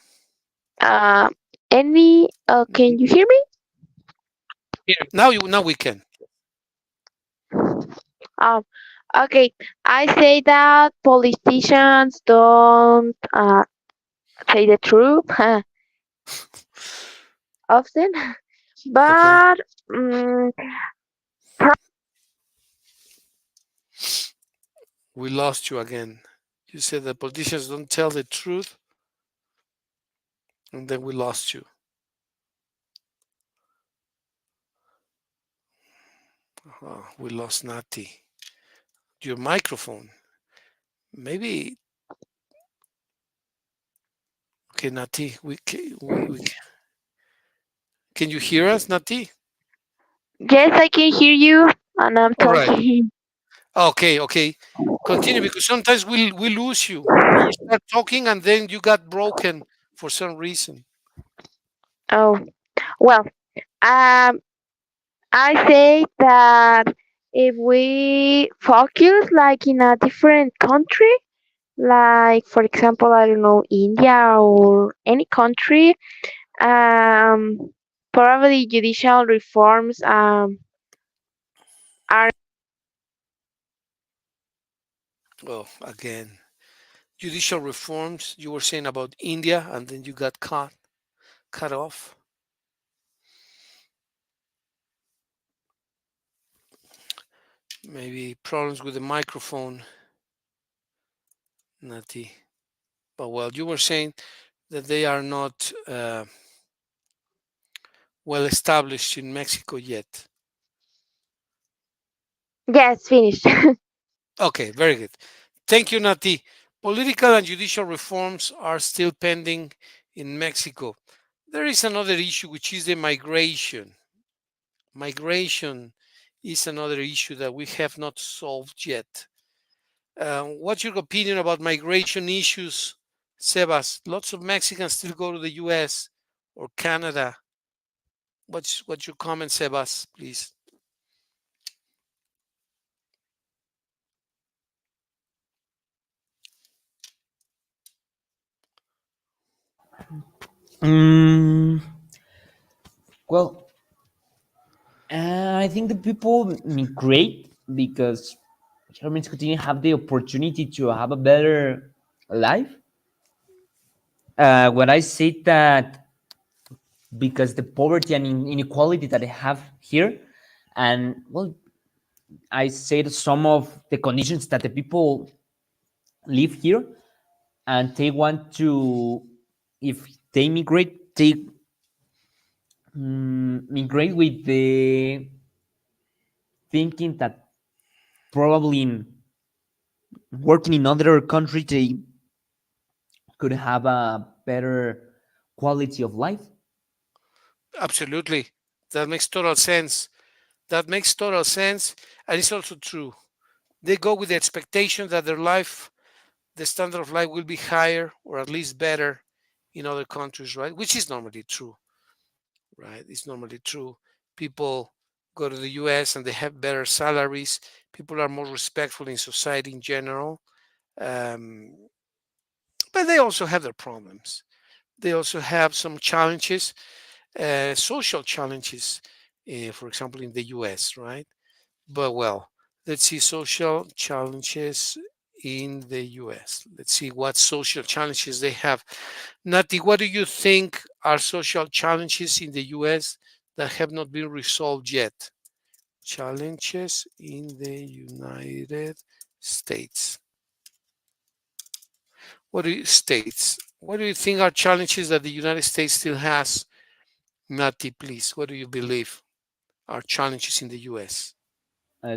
uh, any can you hear me? Now we can. Um, okay, I say that politicians don't say the truth often, Okay. but um, We lost you again. You said that politicians don't tell the truth, and then we lost you. Oh, we lost Nati. Your microphone. Maybe. Okay, Nati. Can you hear us, Nati? yes, I can hear you, and I'm All right. talking. Okay, okay. Continue because sometimes we lose you. You start talking and then you got broken for some reason. Oh, well, um, I say that if we focus like in a different country, like for example, I don't know, India or any country, um, probably judicial reforms are Oh, again, judicial reforms. You were saying about India, and then you got cut off. Maybe problems with the microphone, Nati. But well, you were saying that they are not well established in Mexico yet. Yes, finished. Okay, very good. Thank you, Nati. Political and judicial reforms are still pending in Mexico. There is another issue, which is the migration. Migration is another issue that we have not solved yet. What's your opinion about migration issues, Sebas? Lots of Mexicans still go to the US or Canada. What's your comment, Sebas, please? Mm, well, I think the people migrate because Germans continue to have the opportunity to have a better life. When I say that, because the poverty and inequality that I have here, and well, I said some of the conditions that the people live here, and they want to, if they migrate, they migrate with the thinking that probably in working in other country they could have a better quality of life. Absolutely. That makes total sense. That makes total sense. And it's also true. They go with the expectation that the standard of life will be higher or at least better in other countries, right? Which is normally true, right? It's normally true. People go to the US and they have better salaries. People are more respectful in society in general. Um, but they also have their problems. They also have some challenges, social challenges, for example, in the US, right? But well, let's see social challenges in the US. Let's see what social challenges they have. Nati, what do you think are social challenges in the US that have not been resolved yet? Challenges in the United States. What do you think are challenges that the United States still has? Nati, please. What do you believe are challenges in the US?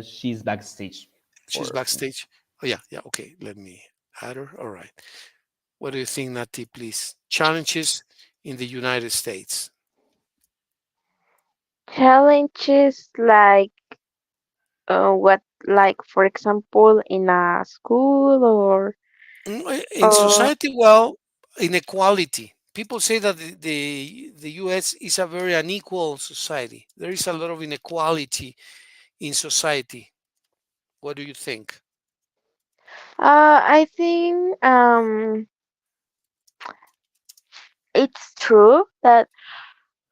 She's backstage She's for backstage. Oh yeah, yeah. Okay, let me add her. All right. What do you think, Nati? Please. Challenges in the United States. Challenges like what, like for example, in a school In or society, well, inequality. People say that the U.S. is a very unequal society. There is a lot of inequality in society. What do you think? I think it's true that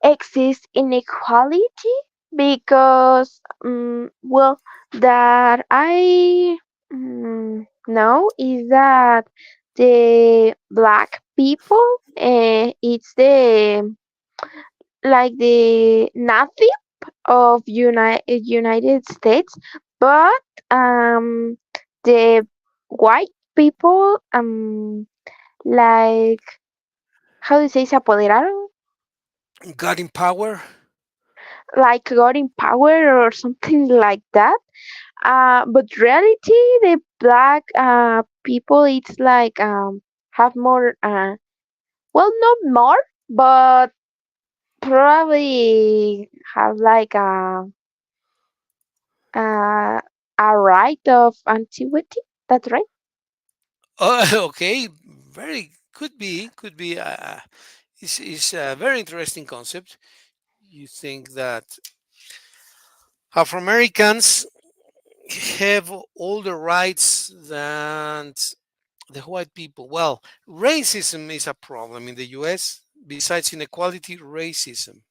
exists inequality because well, that I know is that the black people, it's the like the native of United States, but um the white people, like, how do you say, se apoderaron, God in power. like got in power or something like that. But reality, the black people, it's like have more, well, not more, but probably have like a, a right of antiquity. That's right. Okay, very could be. Is a very interesting concept. You think that Afro Americans have all the rights that the white people. Well, racism is a problem in the US. Besides inequality, racism.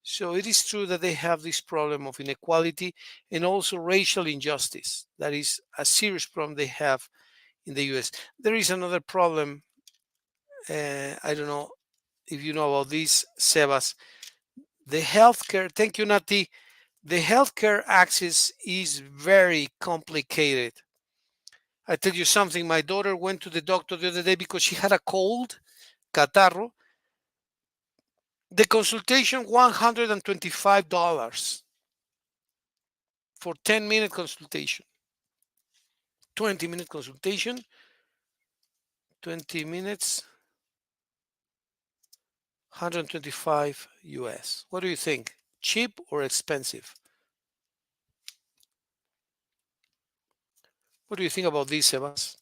So it is true that they have this problem of inequality and also racial injustice. That is a serious problem they have in the US. There is another problem. I don't know if you know about this, Sebas. The healthcare, thank you, Nati. The healthcare access is very complicated. I tell you something, my daughter went to the doctor the other day because she had a cold, catarro. The consultation, $125 for 10-minute consultation. 20-minute consultation, 20 minutes, 125 US. What do you think? Cheap or expensive? What do you think about this, Sebas?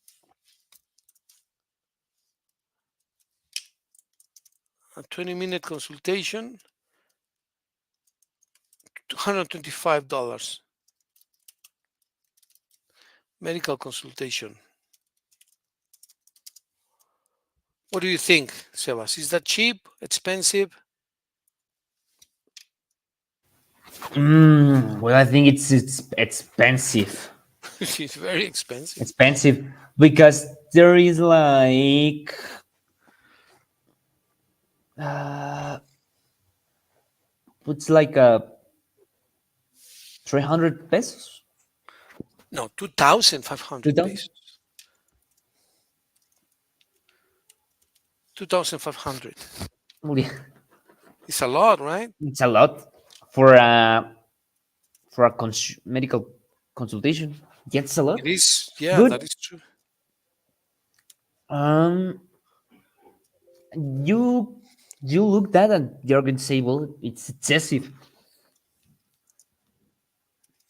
A 20-minute consultation, $125. Medical consultation. What do you think, Sebas? Is that cheap, expensive? Well, I think it's expensive. It's very expensive. Expensive because there is like uh, it's like a 300 pesos. No, You 2,500 don't? pesos. 2,500. Well, yeah, It's a lot, right? it's a lot for a medical consultation. Yeah, it's a lot. It is. Yeah, Good. that is true. Um, you you look that and you're going to say, well, it's excessive.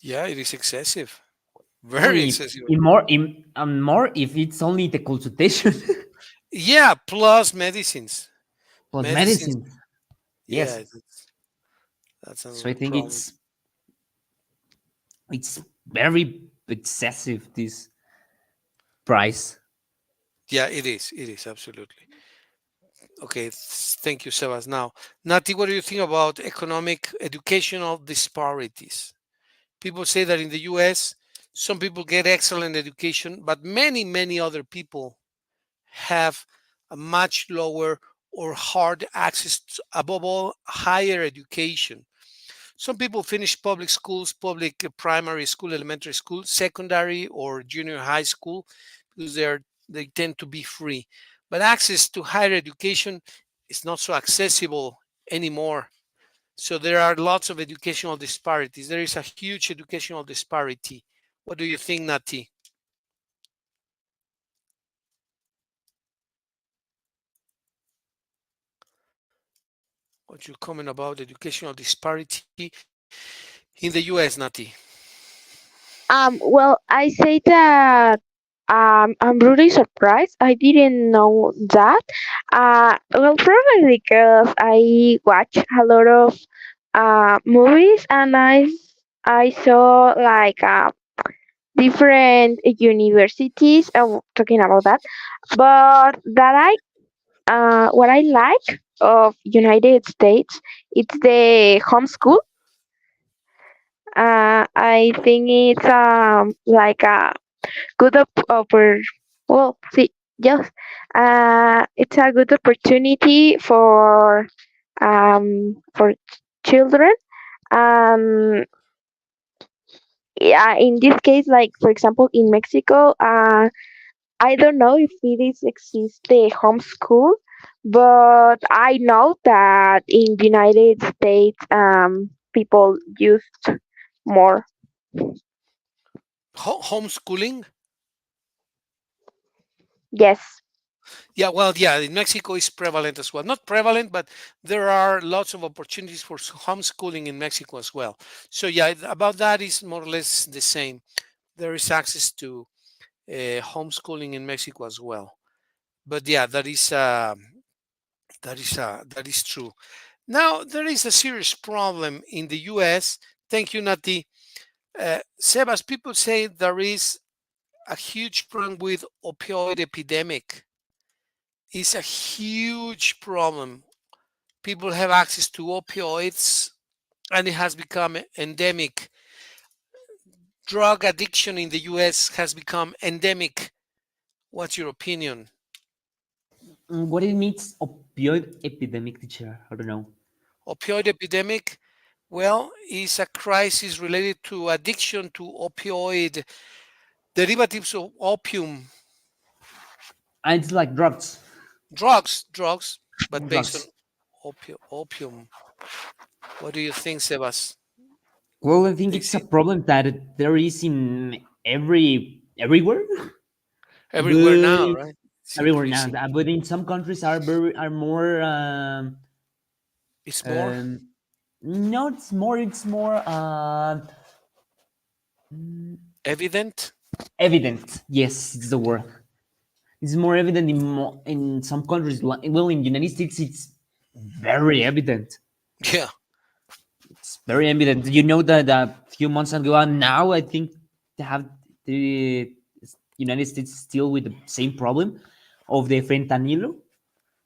Yeah, it is excessive. Well, Very excessive. more if it's only the consultation Yeah, plus medicines. plus Medicines. medicine. Yeah, Yes. that's So I another think problem. it's very excessive this price. Yeah, it is. It is absolutely. Okay, thank you, Sebas. Now, Nati, what do you think about economic educational disparities? People say that in the US, some people get excellent education, but many, many other people have a much lower or hard access to, above all, higher education. Some people finish public schools, public primary school, elementary school, secondary or junior high school because they tend to be free. But access to higher education is not so accessible anymore. So there are lots of educational disparities. There is a huge educational disparity. What do you think, Nati? What you comment about educational disparity in the US, Nati? Well, I say that I'm really surprised. I didn't know that. Well, probably because I watch a lot of movies and I saw like different universities talking about that. But that I what I like of United States, it's the homeschool. I think it's like a good well, see, yes, it's a good opportunity for children. Um, yeah, in this case, like for example, in Mexico, I don't know if it is exists the homeschool, but I know that in United States, people used more. Homeschooling? Yes. Yeah, well, yeah, in Mexico is prevalent as well. Not prevalent, but there are lots of opportunities for homeschooling in Mexico as well. So yeah, about that is more or less the same. There is access to homeschooling in Mexico as well. But yeah, that is true. Now there is a serious problem in the U.S. Thank you, Nati. Sebas, people say there is a huge problem with opioid epidemic. It's a huge problem. People have access to opioids and it has become endemic. Drug addiction in the US has become endemic. What's your opinion? What it means opioid epidemic, teacher? I don't know. Opioid epidemic, well, is a crisis related to addiction to opioid derivatives of opium, And it's like drugs. drugs, but based on Drugs. opium. What do you think, Sebas? Well, I think Is it's a it problem that there is in everywhere, everywhere but now, right? It's everywhere now. increasing. But in some countries are more It's more um, no, it's more evident. evident. Yes, it's the word. It's more evident in some countries. Well, in the United States, it's very evident. Yeah, It's very evident. You know that a few months ago and now, I think they have the United States still with the same problem of the fentanyl.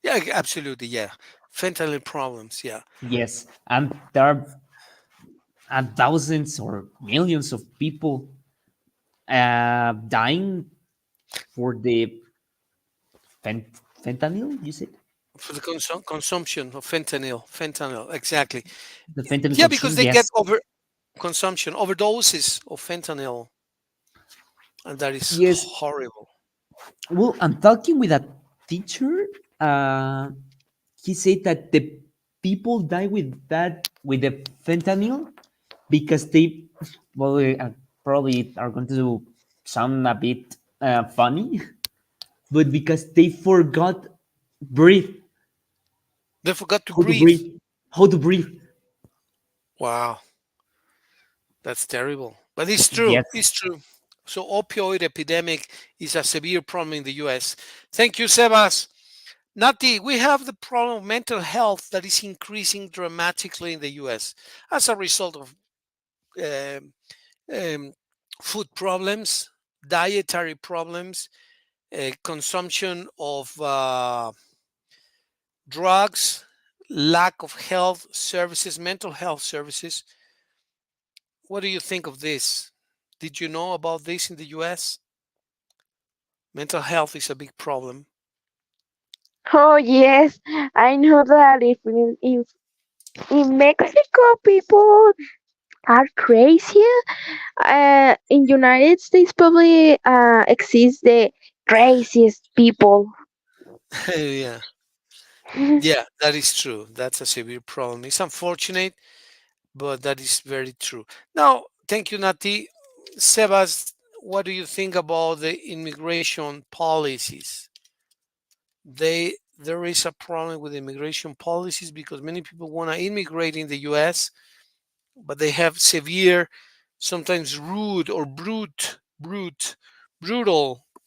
yeah, absolutely. Yeah, fentanyl problems. Yeah, Yes, and there are thousands or millions of people dying for the fentanyl. You said for the consumption of fentanyl. Exactly. the fentanyl Yeah, because consumption. they get Yes, over consumption, overdoses of fentanyl, and that is yes. horrible. Well, I'm talking with a teacher. Uh, he said that the people die with the fentanyl because they well probably are going to sound a bit funny, but because they forgot breathe They forgot to how to breathe. breathe how to breathe. Wow, that's terrible. But it's true. Yes, It's true. So opioid epidemic is a severe problem in the U.S. Thank you, Sebas. Nati, we have the problem of mental health that is increasing dramatically in the U.S. as a result of um, um, food problems, dietary problems, consumption of drugs, lack of health services, mental health services. What do you think of this? Did you know about this in the US? Mental health is a big problem. Oh yes, I know that if in Mexico people are crazy. In United States probably exists the craziest people. Yeah, yeah, that is true. That's a severe problem. It's unfortunate, but that is very true. Now, thank you, Nati. Sebas, what do you think about the immigration policies? There is a problem with immigration policies because many people want to immigrate in the US, but they have severe, sometimes rude or brutal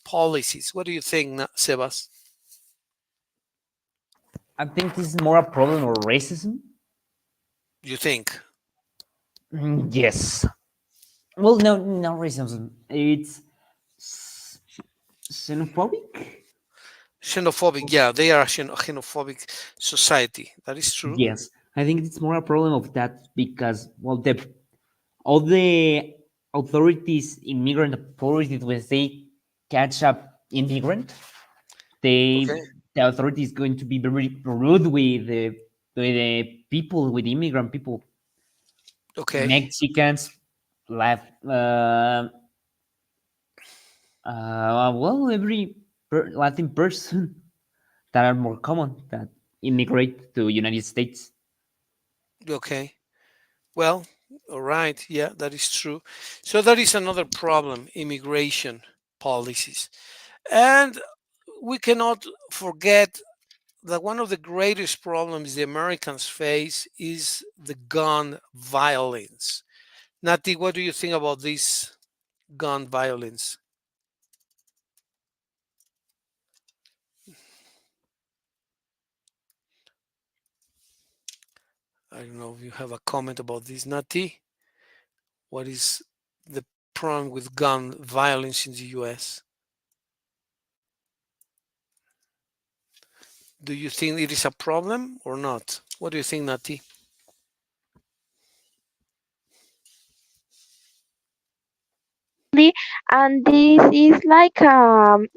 policies. What do you think, Sebas? I think this is more a problem of racism. You think Yes. Well, no, no racism. It's xenophobic. xenophobic? Yeah, they are a xenophobic society. That is true. Yes, I think it's more a problem of that because well, the all the authorities, immigrant authorities, when they catch up immigrant, they Okay. the authority is going to be very rude with the people, with immigrant people, Okay. Mexicans, left, well, every Latin person that are more common that immigrate to United States. Okay. Well, all right. Yeah, that is true. So that is another problem, immigration policies. And we cannot forget that one of the greatest problems the Americans face is the gun violence. Nati, what do you think about this gun violence? I don't know if you have a comment about this, Nati. What is the problem with gun violence in the US? Do you think it is a problem or not? What do you think, Nati? exactly. And this is like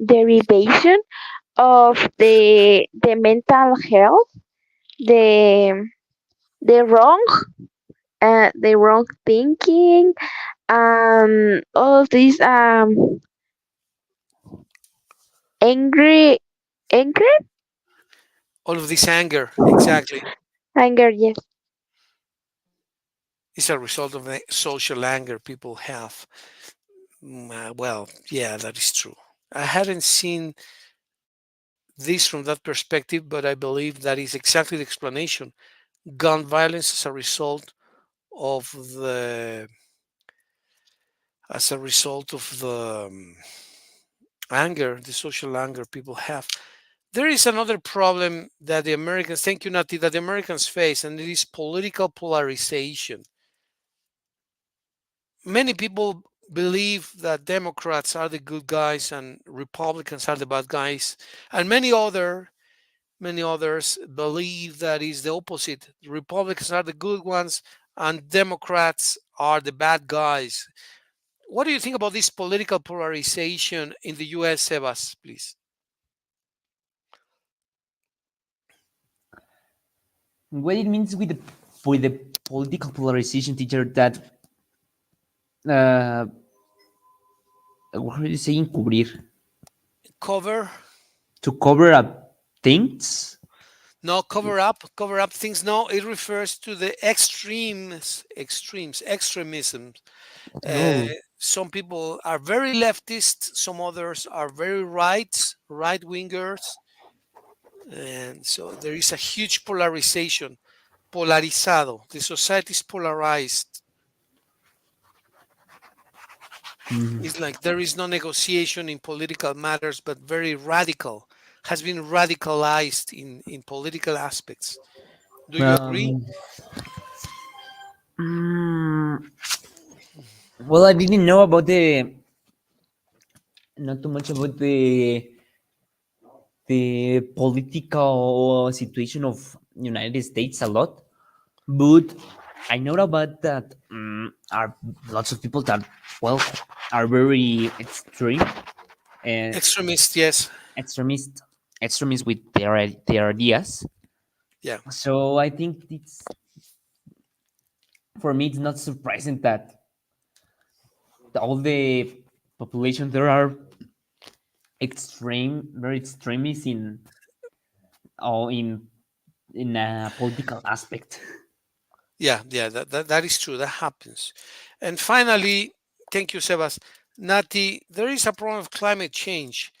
derivation of the mental health, the the wrong the wrong thinking, and all of this angry anger All of this anger, exactly, anger, yes. is a result of the social anger people have. Well, yeah, that is true. I hadn't seen this from that perspective, but I believe that is exactly the explanation. Gun violence as a result of the anger, the social anger people have. There is another problem that the Americans, thank you, Nati, that the Americans face, and it is political polarization. Many people believe that Democrats are the good guys and Republicans are the bad guys, and many others believe that is the opposite. Republicans are the good ones and Democrats are the bad guys. What do you think about this political polarization in the US, Sebas, please? What it means with the political polarization, teacher, that uh, what are you saying? Cubrir, Cover? to cover up things. No, cover up things. No, it refers to the extremism. Uh, Oh, some people are very leftist, some others are very right wingers, and so there is a huge polarization. Polarizado. The society is polarized. mm, It's like there is no negotiation in political matters, but very radical, has been radicalized in political aspects. Do you agree? um, mm, well, I didn't know about the not too much about the political situation of United States a lot, but I know about that are lots of people that well are very extreme and Extremist, yes. extremist extremist with their ideas. Yeah. So I think it's for me it's not surprising that all the population there are very extremists in or in a political aspect. Yeah, yeah, that is true. That happens. And finally, thank you, Sebas. Nati, there is a problem of climate change.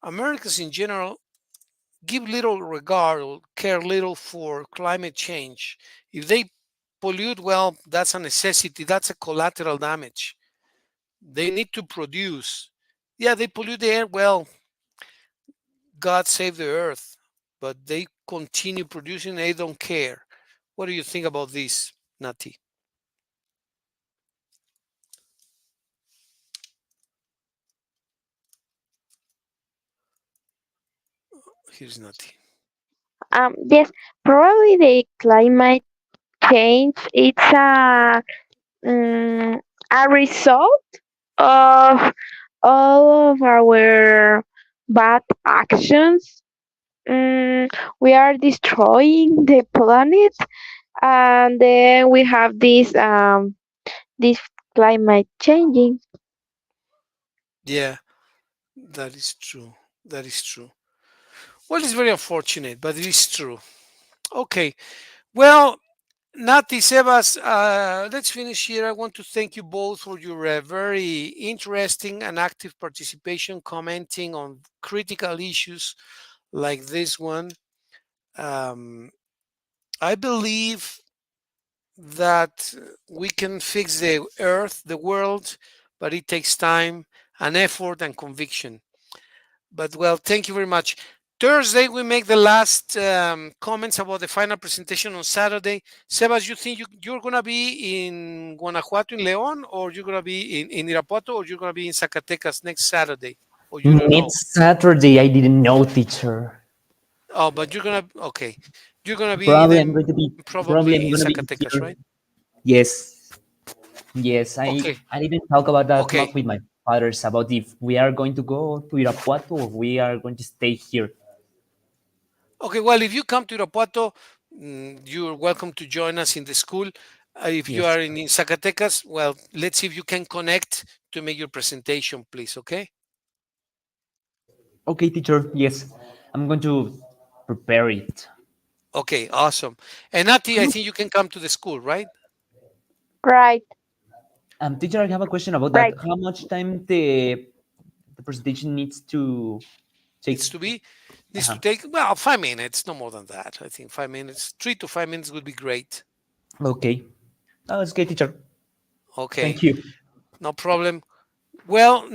Americans in general give little regard or care little for climate change. If they pollute, well, that's a necessity, that's a collateral damage. They need to produce. Yeah, they pollute the air, well, God save the earth, but they continue producing, they don't care. What do you think about this, Nati? Here's Nati. Yes, probably the climate change. It's um, a result of all of our bad actions. Mm, we are destroying the planet, and then we have this climate changing. Yeah, that is true. That is true. Well, it's very unfortunate, but it is true. Okay. Well, Nati, Sebas, let's finish here. I want to thank you both for your very interesting and active participation, commenting on critical issues like this one. Um, I believe that we can fix the earth, the world, but it takes time and effort and conviction. But well, thank you very much. Thursday, we make the last comments about the final presentation on Saturday. Sebas, you think you're going to be in Guanajuato, in León, or you're going to be in Irapuato, or you're going to be in Zacatecas next Saturday, or you don't know? Next Saturday, I didn't know, teacher. Oh, but you're going to, okay. You're going to be Probably I'm then going to be. Probably probably I'm in going to be Zacatecas, here. right? Yes, yes. I Okay, I didn't talk about that much okay, with my fathers about if we are going to go to Irapuato or we are going to stay here. Okay, well, if you come to Irapuato, you're welcome to join us in the school. If you Yes. are in Zacatecas, well, let's see if you can connect to make your presentation, please. Okay. Okay, teacher. Yes, I'm going to prepare it. Okay, awesome. And Nati, I think you can come to the school, right? Right, Teacher, I have a question about that. right. How much time the presentation needs to take? Needs to be, needs Uh-huh. to take, well, 5 minutes, no more than that. I think 5 minutes, 3 to 5 minutes would be great. Okay. Oh, it's okay, teacher. Okay, Thank you. no problem. Well,